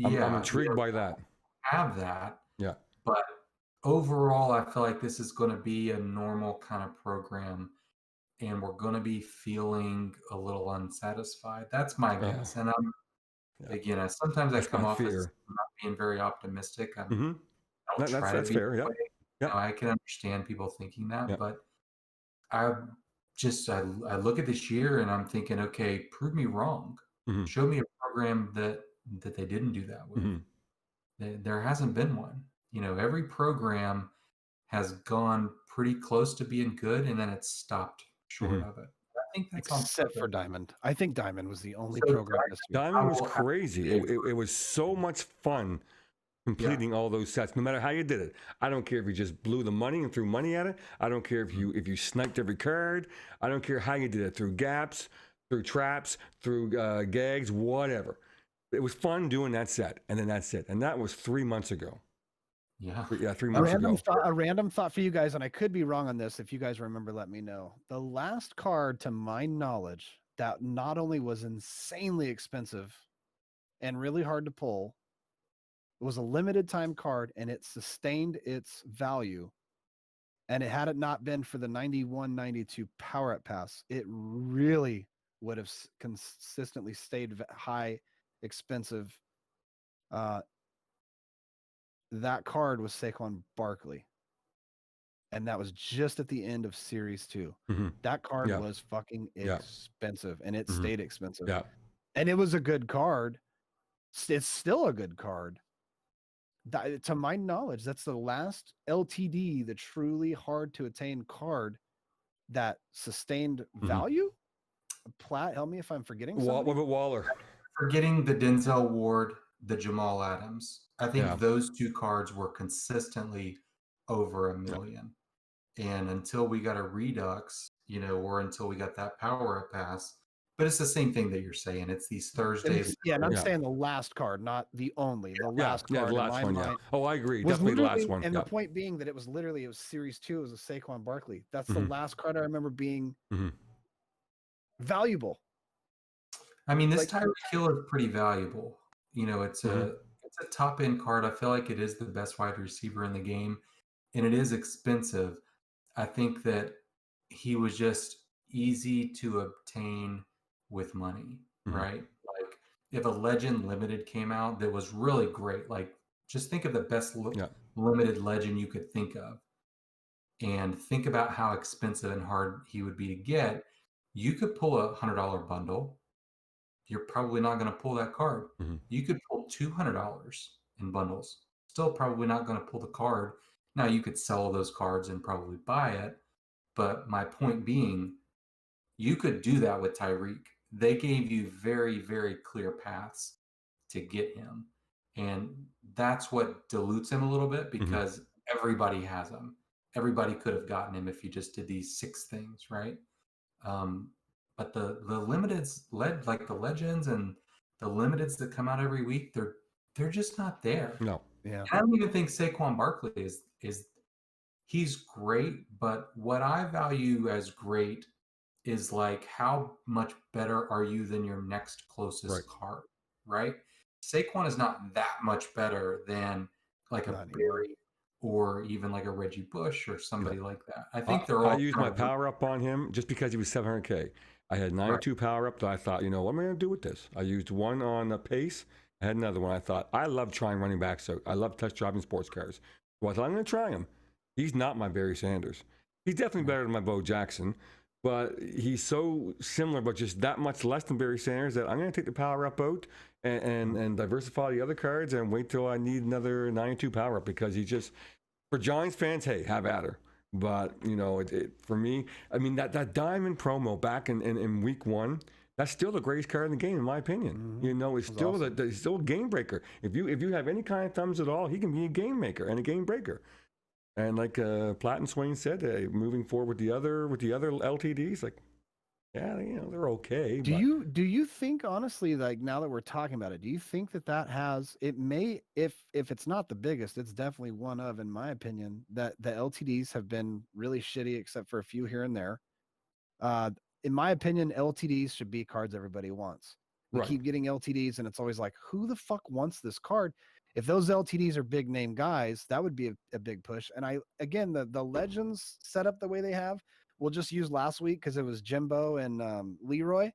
I'm intrigued by that. Have that. Yeah. But overall, I feel like this is going to be a normal kind of program, and we're going to be feeling a little unsatisfied. That's my guess. And again, sometimes I come off as not being very optimistic. I don't try to be fair. Yeah. Yeah. I can understand people thinking that, but I look at this year and I'm thinking, okay, prove me wrong. Show me a program that they didn't do that with. There hasn't been one. Every program has gone pretty close to being good, and then it's stopped short of it. I think that's except for Diamond. I think Diamond was the only program this year. Diamond was crazy. It was so much fun completing all those sets, no matter how you did it. I don't care if you just blew the money and threw money at it. I don't care if you sniped every card. I don't care how you did it, through gaps, through traps, through gags, whatever. It was fun doing that set, and then that's it. And that was 3 months ago. Yeah, 3 months ago. A random thought for you guys, and I could be wrong on this. If you guys remember, let me know. The last card, to my knowledge, that not only was insanely expensive and really hard to pull, it was a limited time card, and it sustained its value. And it had it not been for the 91-92 Power Up Pass, it really would have consistently stayed high, expensive. That card was Saquon Barkley, and that was just at the end of Series 2. That card was fucking expensive, and it stayed expensive. And it was a good card. It's still a good card. To my knowledge, that's the last LTD, the truly hard to attain card that sustained value. Platt, help me if I'm forgetting something. What about Waller? Forgetting the Denzel Ward, the Jamal Adams. I think those two cards were consistently over $1 million. And until we got a Redux, or until we got that Power Up Pass, but it's the same thing that you're saying. It's these Thursdays. And I'm saying the last card, not the only. The last card. The last one, Oh, I agree. Definitely the last one. And the point being that it was Series 2. It was a Saquon Barkley. That's the last card I remember being valuable. I mean, this Tyreek Hill is pretty valuable. It's a top end card. I feel like it is the best wide receiver in the game, and it is expensive. I think that he was just easy to obtain with money, right? Like if a Legend Limited came out that was really great, like just think of the best limited Legend you could think of, and think about how expensive and hard he would be to get. You could pull a $100 bundle. You're probably not going to pull that card. You could pull $200 in bundles. Still probably not going to pull the card. Now you could sell those cards and probably buy it. But my point being, you could do that with Tyreek. They gave you very, very clear paths to get him. And that's what dilutes him a little bit, because everybody has him. Everybody could have gotten him if you just did these 6 things, right? But the limiteds, like the Legends and the limiteds that come out every week, they're just not there. No. Yeah. I don't even think Saquon Barkley is he's great, but what I value as great is like how much better are you than your next closest card, right? Saquon is not that much better than like a Barry or even like a Reggie Bush or somebody like that. I think they're all. I used my power up on him just because he was 700K. I had 92 power up that I thought, what am I going to do with this? I used one on the pace. I had another one. I thought, I love trying running backs out. I love touch driving sports cars. So I thought, I'm going to try him. He's not my Barry Sanders. He's definitely better than my Bo Jackson, but he's so similar, but just that much less than Barry Sanders that I'm going to take the power up out and diversify the other cards and wait till I need another 92 power up, because he just, for Giants fans, hey, have at her. But, for me, I mean, that diamond promo back in week 1, that's still the greatest card in the game, in my opinion. It's still awesome. It's still a game breaker. If you have any kind of thumbs at all, he can be a game maker and a game breaker. And like Platt and Swain said, moving forward with the other LTDs, like, yeah, they're okay. Do you think, honestly, like, now that we're talking about it, do you think that has, it may, if it's not the biggest, it's definitely one of, in my opinion, that the LTDs have been really shitty except for a few here and there. In my opinion, LTDs should be cards everybody wants. We keep getting LTDs and it's always like, who the fuck wants this card? If those LTDs are big name guys, that would be a big push. And again, the Legends set up the way they have, we'll just use last week because it was Jimbo and Leroy.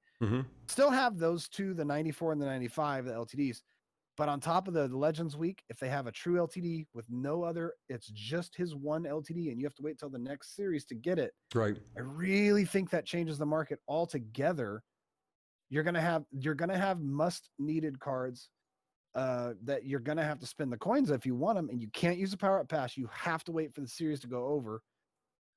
Still have those two, the 94 and the 95, the LTDs. But on top of the Legends week, if they have a true LTD with no other, it's just his one LTD and you have to wait till the next series to get it. Right. I really think that changes the market altogether. You're gonna have must needed cards that you're gonna have to spend the coins if you want them, and you can't use a power up pass. You have to wait for the series to go over.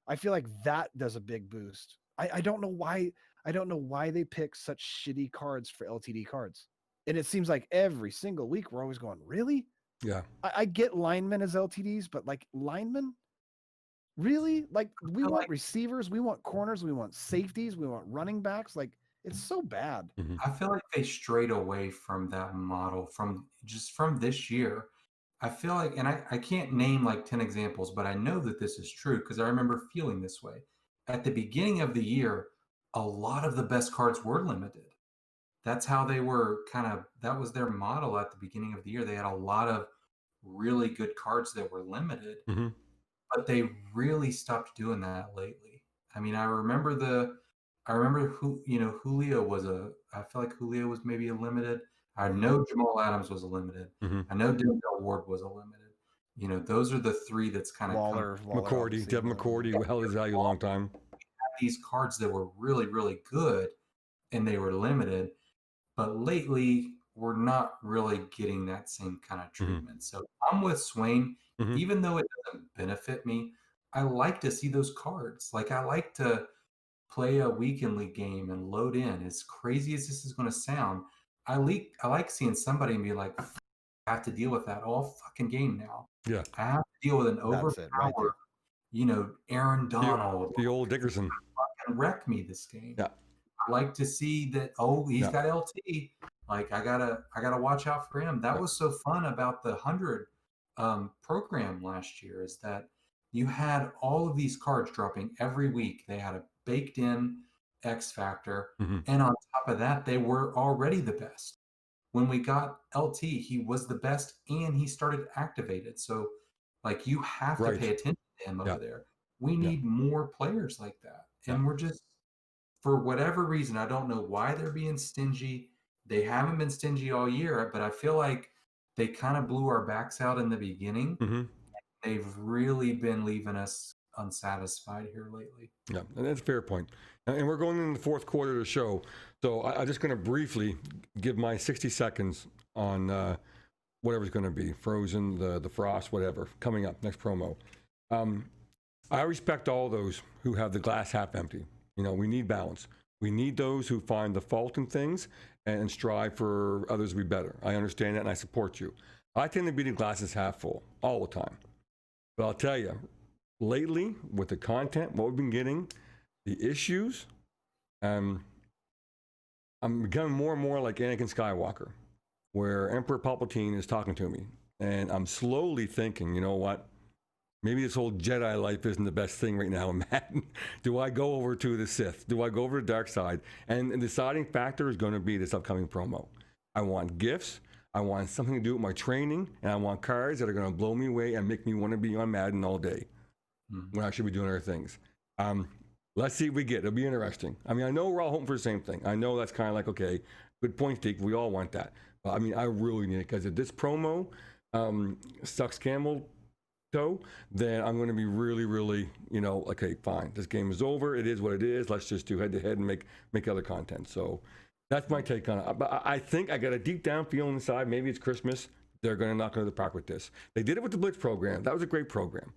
I feel like that does a big boost. I don't know why. I don't know why they pick such shitty cards for LTD cards. And it seems like every single week we're always going, really? Yeah. I get linemen as LTDs, but like linemen, really? Like we want receivers, we want corners, we want safeties, we want running backs. Like it's so bad. I feel like they strayed away from that model from this year. I feel like, and I can't name like 10 examples, but I know that this is true because I remember feeling this way. At the beginning of the year, a lot of the best cards were limited. That's how they were that was their model at the beginning of the year. They had a lot of really good cards that were limited, but they really stopped doing that lately. I mean, I remember who, Julio I feel like Julio was maybe a limited. I know Jamal Adams was a limited. I know Denzel Ward was a limited. Those are the three that's kind of Waller, McCourty, Devin McCourty held his value a long time. These cards that were really, really good and they were limited, but lately we're not really getting that same kind of treatment. So I'm with Swain, even though it doesn't benefit me. I like to see those cards. Like I like to play a weekend league game and load in. As crazy as this is going to sound, I like seeing somebody and be like, I have to deal with that all fucking game now. Yeah, I have to deal with an overpowered, Aaron Donald, the old Dickerson, fucking wreck me this game. Yeah, I like to see that. Oh, he's got LT. Like I gotta watch out for him. That was so fun about the 100 program last year is that you had all of these cards dropping every week. They had a baked in X factor, and on top of that, they were already the best. When we got LT, he was the best, and he started activated. So, like, you have to pay attention to him over there. We need more players like that, and we're just, for whatever reason, I don't know why they're being stingy. They haven't been stingy all year, but I feel like they kind of blew our backs out in the beginning. They've really been leaving us unsatisfied here lately. Yeah, and that's a fair point. And we're going into the fourth quarter of the show. So I'm just going to briefly give my 60 seconds on whatever's going to be, Frozen, the Frost, whatever, coming up, next promo. I respect all those who have the glass half empty. We need balance. We need those who find the fault in things and strive for others to be better. I understand that and I support you. I tend to be the glasses half full all the time. But I'll tell you, lately, with the content, what we've been getting, the issues, I'm becoming more and more like Anakin Skywalker, where Emperor Palpatine is talking to me. And I'm slowly thinking, you know what? Maybe this whole Jedi life isn't the best thing right now in Madden. Do I go over to the Sith? Do I go over to the dark side? And the deciding factor is going to be this upcoming promo. I want gifts. I want something to do with my training. And I want cards that are going to blow me away and make me want to be on Madden all day when I should be doing other things. Let's see what we get. It'll be interesting. I mean, I know we're all hoping for the same thing. I know that's kind of like, okay, good point, Steve. We all want that. But I mean, I really need it because if this promo sucks camel toe, then I'm going to be really, really, okay, fine. This game is over. It is what it is. Let's just do head-to-head and make other content. So that's my take on it. But I think I got a deep down feeling inside. Maybe it's Christmas. They're going to knock out of the park with this. They did it with the Blitz program. That was a great program.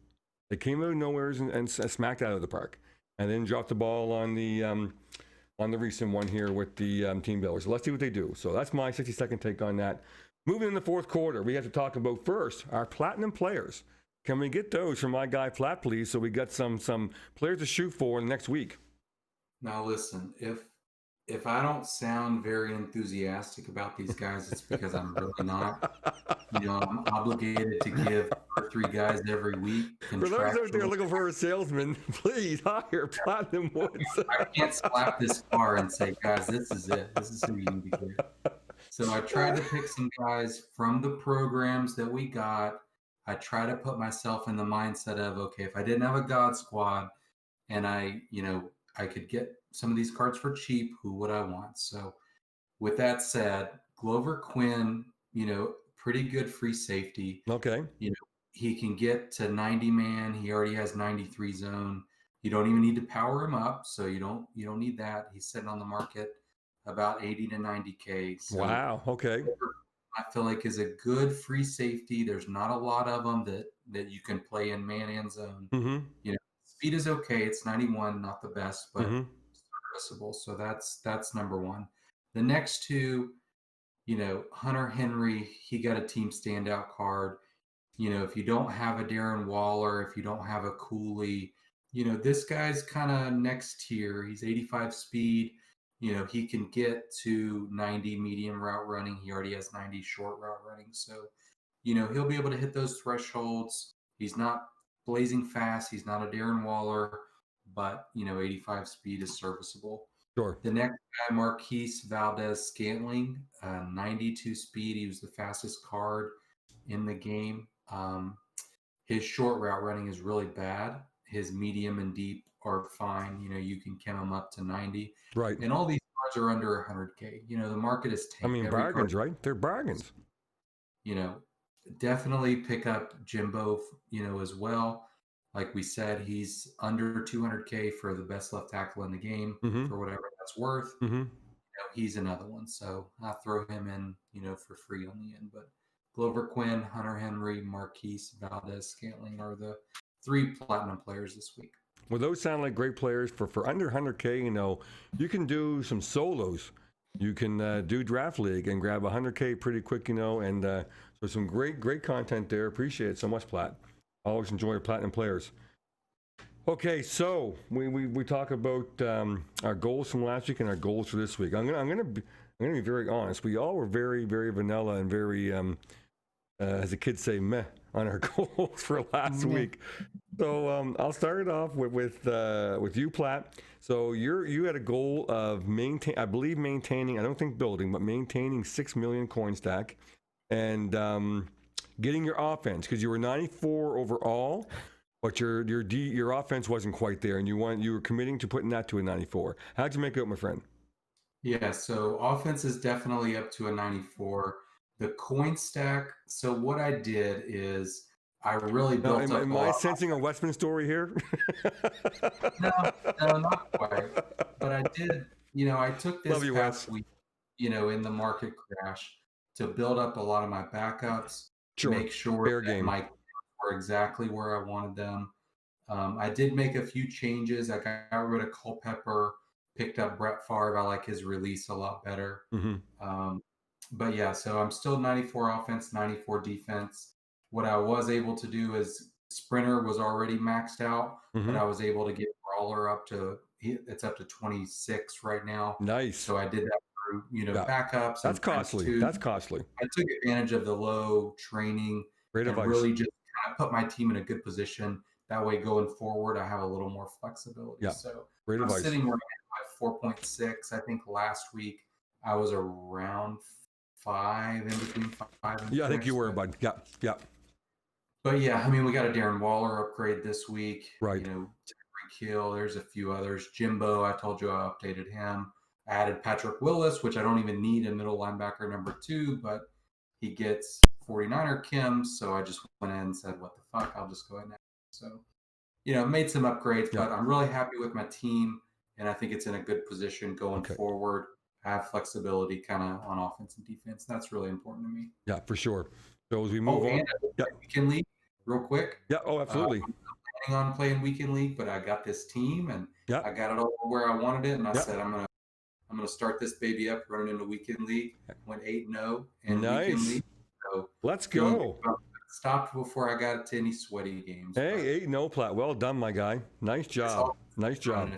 They came out of nowhere and smacked out of the park, and then dropped the ball on the recent one here with the team builders. So let's see what they do. So that's my 60-second take on that. Moving in the fourth quarter, we have to talk about first our platinum players. Can we get those from my guy Platt, please? So we got some players to shoot for next week. Now listen, if I don't sound very enthusiastic about these guys, it's because I'm really not. I'm obligated to give 2 or 3 guys every week. For those out there looking for a salesman, please hire Platinum Woods. I can't slap this car and say, guys, this is it. This is who you need to get. So I tried to pick some guys from the programs that we got. I try to put myself in the mindset of, okay, if I didn't have a God Squad and I could get some of these cards for cheap, who would I want? So with that said, Glover Quinn, pretty good free safety. Okay. He can get to 90 man. He already has 93 zone. You don't even need to power him up, so you don't need that. He's sitting on the market about 80 to 90K. So wow. Okay. I feel like is a good free safety. There's not a lot of them that you can play in man and zone. Mm-hmm. Speed is okay. It's 91, not the best, but mm-hmm. serviceable. So that's number one. The next two, Hunter Henry, he got a team standout card. If you don't have a Darren Waller, if you don't have a Cooley, this guy's kind of next tier. He's 85 speed. He can get to 90 medium route running. He already has 90 short route running. So, he'll be able to hit those thresholds. He's not blazing fast. He's not a Darren Waller, but, 85 speed is serviceable. Sure. The next guy, Marquise Valdez-Scantling, 92 speed. He was the fastest card in the game. His short route running is really bad. His medium and deep are fine. You can chem them up to 90. Right. And all these cards are under 100K. The market is tanked. Bargains, right? They're bargains. Definitely pick up Jimbo, as well. Like we said, he's under 200K for the best left tackle in the game, mm-hmm. for whatever that's worth. Mm-hmm. He's another one. So I'll throw him in, for free on the end. But Glover Quinn, Hunter Henry, Marquise Valdez-Scantling are the 3 platinum players this week. Well, those sound like great players for under 100K. You can do some solos. You can do draft league and grab 100K pretty quick. And so some great content there. Appreciate it so much, Platt. Always enjoy your platinum players. Okay, so we talk about our goals from last week and our goals for this week. I'm gonna be very honest. We all were very, very vanilla and very as the kids say, meh on our goals for last week. So I'll start it off with you, Platt. So you had a goal of maintaining, I don't think building, but maintaining 6 million coin stack and getting your offense, because you were 94 overall, but your offense wasn't quite there, and you were committing to putting that to a 94. How'd you make it up, my friend? Yeah, so offense is definitely up to a 94. The coin stack. So what I did is I really built up. Am I sensing a Westman story here? No, not quite. But I did. I took this past week, in the market crash to build up a lot of my backups. Sure. Make sure that my were exactly where I wanted them. I did make a few changes. I got rid of Culpepper, picked up Brett Favre. I like his release a lot better. Mm-hmm. But yeah, so I'm still 94 offense, 94 defense. What I was able to do is Sprinter was already maxed out, but I was able to get Brawler up to 26 right now. Nice. So I did that through, backups. That's costly. That's costly. I took advantage of the low training Great and advice. Really just kind of put my team in a good position. That way, going forward, I have a little more flexibility. Yeah. So Great advice. Sitting right now at 4.6. I think last week I was around 5, in between 5 and 6. Yeah, I think you were, bud. Yeah. But yeah, we got a Darren Waller upgrade this week. Right. Tyreek Hill. There's a few others. Jimbo, I told you I updated him. I added Patrick Willis, which I don't even need a middle linebacker number 2, but he gets 49er Kim. So I just went in and said, what the fuck? I'll just go ahead and add. So, made some upgrades, but I'm really happy with my team, and I think it's in a good position going forward. I have flexibility kind of on offense and defense. That's really important to me. Yeah, for sure. So as we move on. Weekend league, real quick. Yeah, absolutely. I'm planning on playing weekend league, but I got this team, and I got it all where I wanted it, and I said I'm gonna start this baby up, running into weekend league. Went 8-0 in nice. weekend league. So let's go. stopped before I got to any sweaty games. Hey, no Platt. Well done, my guy. Nice job. Nice job.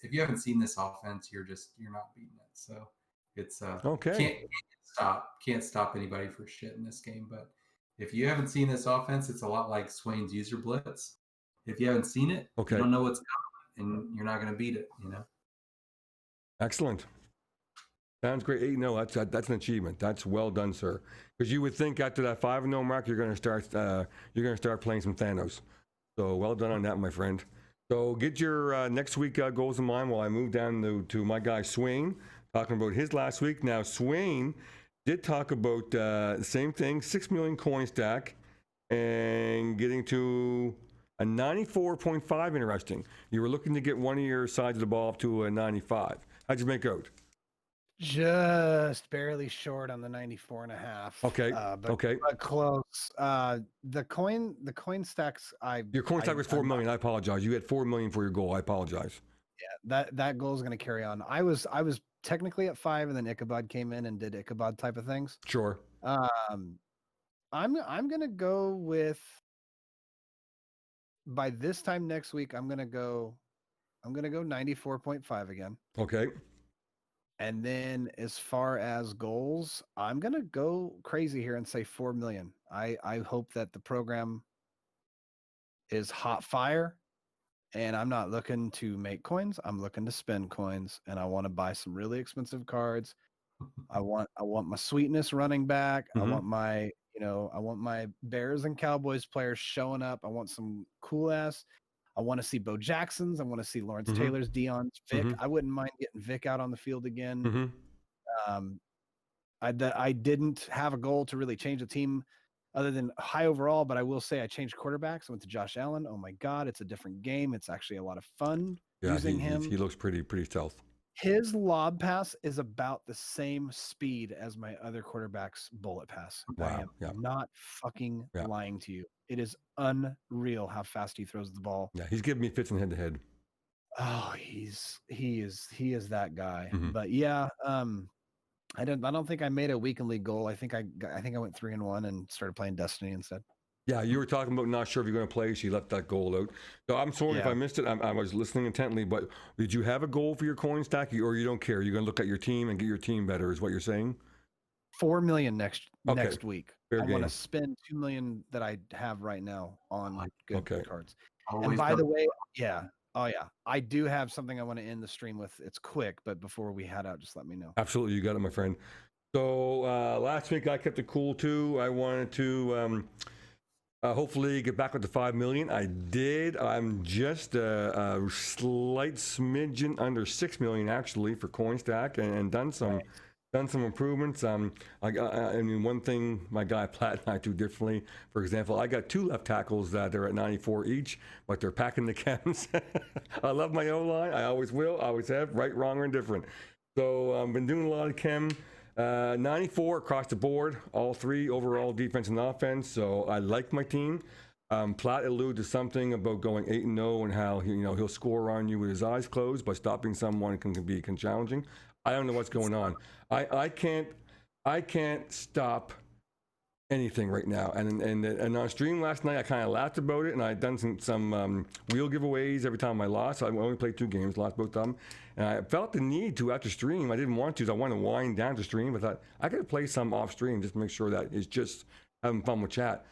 If you haven't seen this offense, you're not beating it. So it's Okay. can't stop anybody for shit in this game. But if you haven't seen this offense, it's a lot like Swain's user blitz. If you haven't seen it, Okay. you don't know what's coming, and you're not going to beat it. Excellent. Sounds great. 8-0. That's an achievement. That's well done, sir. Because you would think after that 5-0 mark, you're going to start playing some Thanos. So well done on that, my friend. So get your next week goals in mind while I move down to my guy Swain, talking about his last week. Now Swain did talk about the same thing, 6 million coin stack, and getting to a 94.5. Interesting. You were looking to get one of your sides of the ball up to a 95. How'd you make out? Just barely short on the 94.5. Okay. But close. The coin stacks. Your coin stack was 4 million. I apologize. You had 4 million for your goal. I apologize. Yeah, that goal is going to carry on. I was technically at 5, and then Ichabod came in and did Ichabod type of things. Sure. I'm gonna go with, by this time next week, I'm gonna go 94.5 again. Okay. And then as far as goals, I'm gonna go crazy here and say 4 million. I hope that the program is hot fire, and I'm not looking to make coins. I'm looking to spend coins, and I want to buy some really expensive cards. I want my sweetness running back. Mm-hmm. I want my Bears and Cowboys players showing up. I want some cool ass. I want to see Bo Jackson's. I want to see Lawrence Taylor's, Dion's, Vic. I wouldn't mind getting Vic out on the field again. I didn't have a goal to really change the team other than high overall, but I will say I changed quarterbacks. I went to Josh Allen. Oh my God, it's a different game. It's actually a lot of fun using him. He looks pretty stealth. His lob pass is about the same speed as my other quarterback's bullet pass. Wow. I am not fucking lying to you. It is unreal how fast he throws the ball. Yeah, he's giving me fits in head-to-head. Oh, he is that guy. But yeah, I don't think I made a weekly goal. I think I went 3-1 and started playing Destiny instead. Yeah, you were talking about not sure if you're going to play, so you left that goal out. So I'm sorry if I missed it. I was listening intently, but did you have a goal for your coin stack, or you don't care? You're going to look at your team and get your team better, is what you're saying? 4 million next week. Fair I game. want to spend 2 million that I have right now on good cards. Always and by the way, I do have something I want to end the stream with. It's quick, but before we head out, just let me know. Absolutely, you got it, my friend. So last week I kept it cool too. I wanted to hopefully get back with the 5 million. I did. I'm just a slight smidgen under 6 million actually for CoinStack, and done some improvements. I mean, one thing my guy Platt and I do differently. For example, I got 2 left tackles that are at 94 each, but they're packing the chems. I love my O-line. I always will, always have, right, wrong, or indifferent. So I've been doing a lot of chem. 94 across the board, all 3 overall defense and offense. So I like my team. Platt alluded to something about going 8-0 and how he'll score on you with his eyes closed, but stopping someone can be challenging. I don't know what's going on. I can't stop anything right now. And on stream last night, I kind of laughed about it, and I had done some wheel giveaways every time I lost. I only played 2 games, lost both of them. And I felt the need to after stream. I didn't want to. I wanted to wind down to stream. I thought I could play some off stream just to make sure that it's just having fun with chat.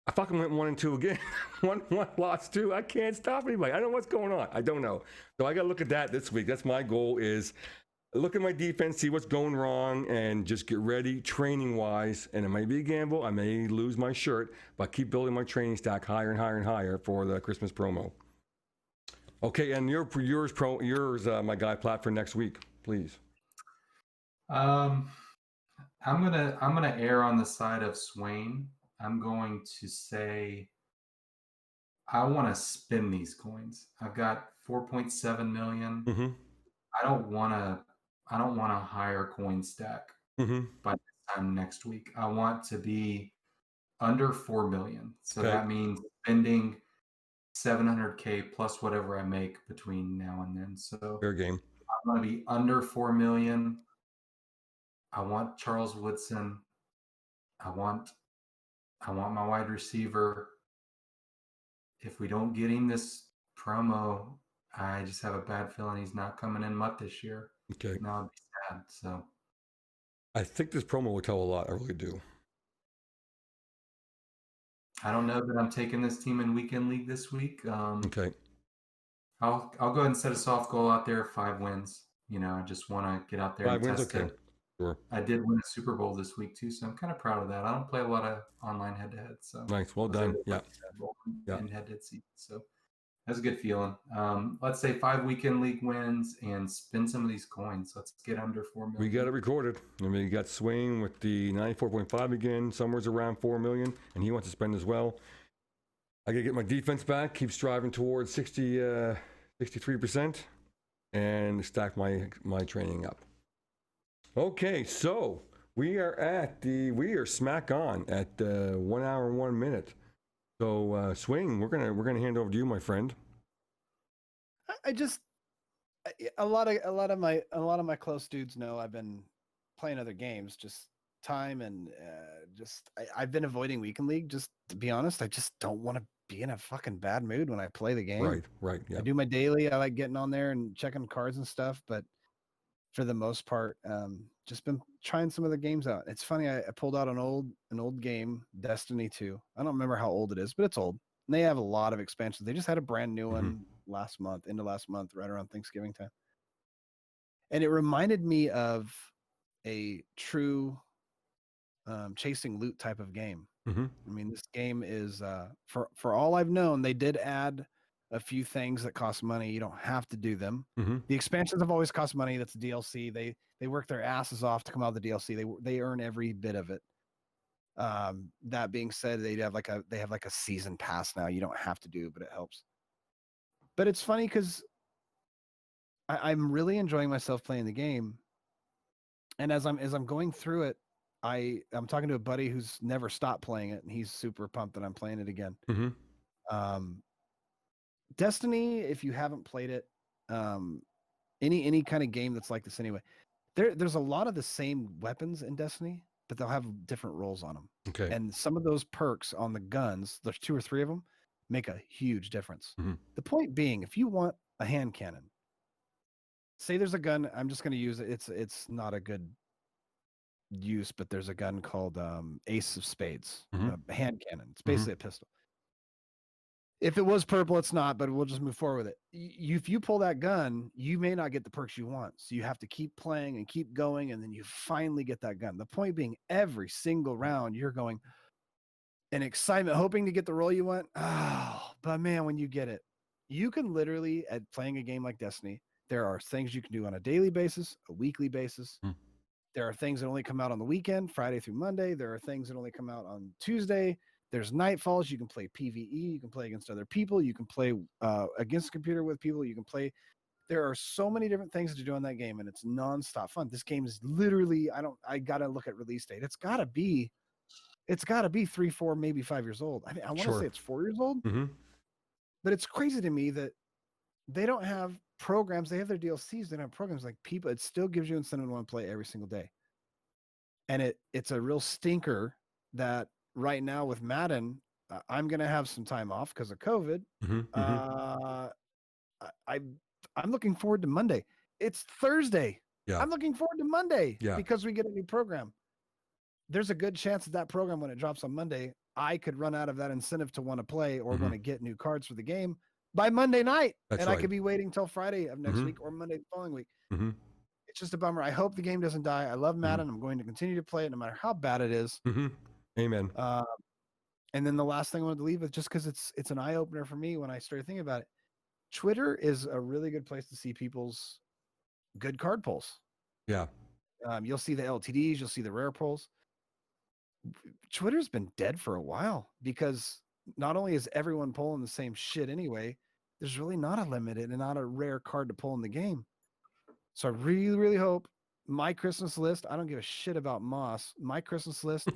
I fucking went 1-2 again. 1-1, lost 2. I can't stop anybody. I don't know what's going on. I don't know. So I got to look at that this week. That's my goal, is look at my defense, see what's going wrong, and just get ready training-wise. And it might be a gamble. I may lose my shirt, but keep building my training stack higher and higher and higher for the Christmas promo. Okay, and yours, my guy Platt, for next week, please. I'm gonna err on the side of Swain. I'm going to say I want to spin these coins. I've got 4.7 million. I don't want to hire coin stack by this time next week. I want to be under 4 million. So that means spending 700K plus whatever I make between now and then. So fair game. I want to be under 4 million. I want Charles Woodson. I want I want my wide receiver. If we don't get him this promo, I just have a bad feeling he's not coming in MUT this year. Okay. No, I'd be sad. So I think this promo will tell a lot. I really do. I don't know that I'm taking this team in weekend league this week. Okay. I'll go ahead and set a soft goal out there, 5 wins. I just want to get out there 5 and wins, test okay. it. Sure. I did win a Super Bowl this week too, so I'm kind of proud of that. I don't play a lot of online head-to-head, so Nice. Well done. Yeah. In head-to-head season, so that's a good feeling. Let's say 5 weekend league wins and spin some of these coins. Let's get under 4 million. We got it recorded. I mean, you got Swain with the 94.5 again, somewhere's around 4 million, and he wants to spend as well. I got to get my defense back, keep striving towards 63%, and stack my training up. Okay, so we are smack on at 1 hour and 1 minute. So Swain, we're gonna hand over to you, my friend. A lot of my close dudes know I've been playing other games, just time and I've been avoiding weekend league. Just to be honest, I just don't want to be in a fucking bad mood when I play the game. Right. Yeah. I do my daily. I like getting on there and checking cards and stuff, but for the most part, just been trying some of the games out. It's funny. I pulled out an old game, Destiny 2. I don't remember how old it is, but it's old. And they have a lot of expansions. They just had a brand new one last month, right around Thanksgiving time. And it reminded me of a true chasing loot type of game. I mean, this game is for all I've known, they did add a few things that cost money. You don't have to do them. The expansions have always cost money. That's DLC. They work their asses off to come out with the DLC. They earn every bit of it. That being said, they have like a season pass now. You don't have to do, but it helps. But it's funny because I'm really enjoying myself playing the game. And as I'm going through it, I'm talking to a buddy who's never stopped playing it, and he's super pumped that I'm playing it again. Destiny, if you haven't played it, any kind of game that's like this anyway, there's a lot of the same weapons in Destiny, but they'll have different roles on them. Okay. And some of those perks on the guns, there's 2 or 3 of them, make a huge difference. The point being, if you want a hand cannon, say there's a gun, I'm just going to use it. It's not a good use, but there's a gun called Ace of Spades, a hand cannon. It's basically a pistol. If it was purple, it's not, but we'll just move forward with it. If you pull that gun, you may not get the perks you want. So you have to keep playing and keep going, and then you finally get that gun. The point being, every single round, you're going in excitement, hoping to get the roll you want. Oh, but man, when you get it, you can literally, at playing a game like Destiny, there are things you can do on a daily basis, a weekly basis. There are things that only come out on the weekend, Friday through Monday. There are things that only come out on Tuesday. There's Nightfalls. You can play PvE. You can play against other people. You can play against a computer with people. You can play. There are so many different things to do in that game, and it's nonstop fun. This game is literally, I got to look at release date. It's got to be 3, 4, maybe 5 years old. I want to say it's 4 years old, but it's crazy to me that they don't have programs. They have their DLCs. They don't have programs like people. It still gives you incentive to want to play every single day. And it's a real stinker that right now with Madden, I'm going to have some time off because of COVID. I'm looking forward to Monday. It's Thursday. Yeah. I'm looking forward to Monday Yeah. because we get a new program. There's a good chance that program, when it drops on Monday, I could run out of that incentive to want to play or want to get new cards for the game by Monday night. That's and right. I could be waiting till Friday of next week or Monday the following week. It's just a bummer. I hope the game doesn't die. I love Madden. I'm going to continue to play it no matter how bad it is. Amen. And then the last thing I wanted to leave with, just because it's an eye opener for me when I started thinking about it, Twitter is a really good place to see people's good card pulls. Yeah. You'll see the LTDs, you'll see the rare pulls. Twitter's been dead for a while because not only is everyone pulling the same shit anyway, there's really not a limited and not a rare card to pull in the game. So I really, really hope my Christmas list, I don't give a shit about Moss. My Christmas list,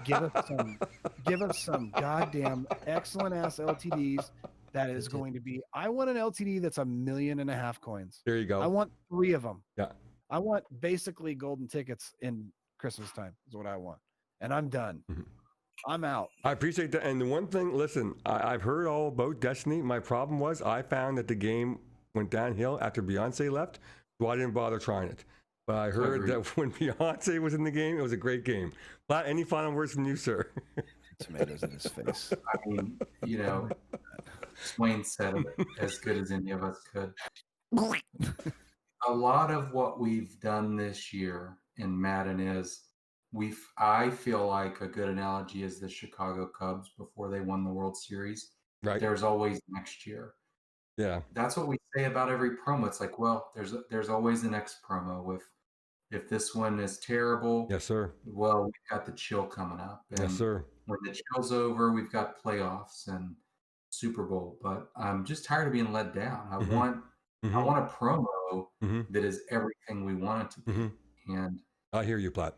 give us some goddamn excellent ass LTDs. That is going to be, I want an LTD that's 1.5 million coins. There you go. I want 3 of them. Yeah. I want basically golden tickets in Christmas time is what I want. And I'm done. I'm out. I appreciate that. And the one thing, listen, I've heard all about Destiny. My problem was I found that the game went downhill after Beyonce left, so I didn't bother trying it. But I heard Agreed. that when Beyonce was in the game, it was a great game. Platt, any final words from you, sir? Tomatoes in his face. I mean, Swain said it as good as any of us could. A lot of what we've done this year in Madden is I feel like a good analogy is the Chicago Cubs before they won the World Series. Right. There's always next year. Yeah. That's what we say about every promo. It's like, well, there's always the next promo. If this one is terrible, Yes, sir. well, we've got the chill coming up. And Yes, sir. when the chill's over, we've got playoffs and Super Bowl. But I'm just tired of being let down. I want a promo that is everything we want it to be. And I hear you, Platt.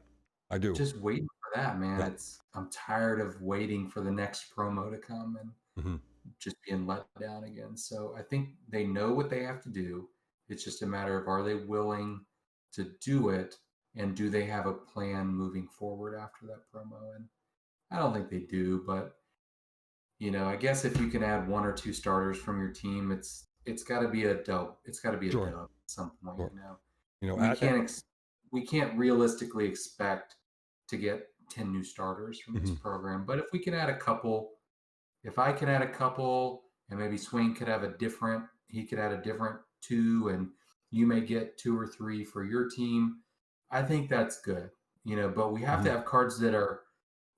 I do. just waiting for that, man. Yeah. I'm tired of waiting for the next promo to come and just being let down again. So I think they know what they have to do. It's just a matter of, are they willing to do it, and do they have a plan moving forward after that promo? And I don't think they do, but I guess if you can add one or two starters from your team, it's got to be a dub. It's got to be a dub at some point. We can't realistically expect to get 10 new starters from this program, but if we can add a couple, if I can add a couple, and maybe Swain could have he could add a different two, and you may get 2 or 3 for your team, I think that's good. But we have to have cards that are,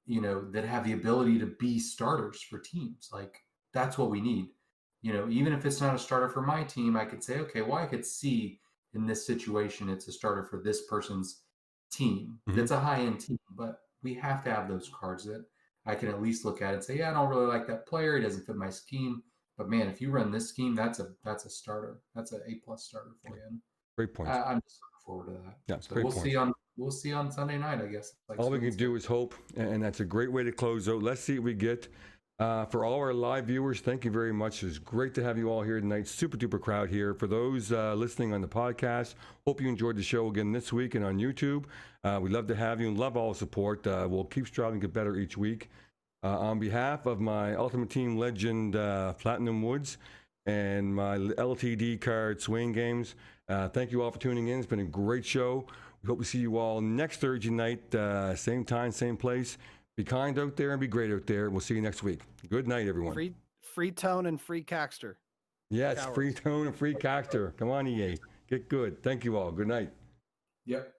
that have the ability to be starters for teams. Like, that's what we need. Even if it's not a starter for my team, I could say, okay, well, I could see in this situation, it's a starter for this person's team. That's a high-end team, but we have to have those cards that I can at least look at and say, yeah, I don't really like that player. He doesn't fit my scheme. But man, if you run this scheme, that's a starter. That's an A+ starter for you. And great point. I'm just looking forward to that. Yeah, so great we'll see on Sunday night, I guess. Like all we can do is hope, and that's a great way to close out. Let's see what we get. For all our live viewers, thank you very much. It's great to have you all here tonight. Super duper crowd here. For those listening on the podcast, hope you enjoyed the show again this week and on YouTube. We'd love to have you and love all the support. We'll keep striving to get better each week. On behalf of my Ultimate Team legend, Platinum Woods, and my LTD card Swing Games, thank you all for tuning in. It's been a great show. We hope to see you all next Thursday night, same time, same place. Be kind out there and be great out there. We'll see you next week. Good night, everyone. Free tone and free Caxter. Yes, free tone and free Caxter. Come on, EA. Get good. Thank you all. Good night. Yep.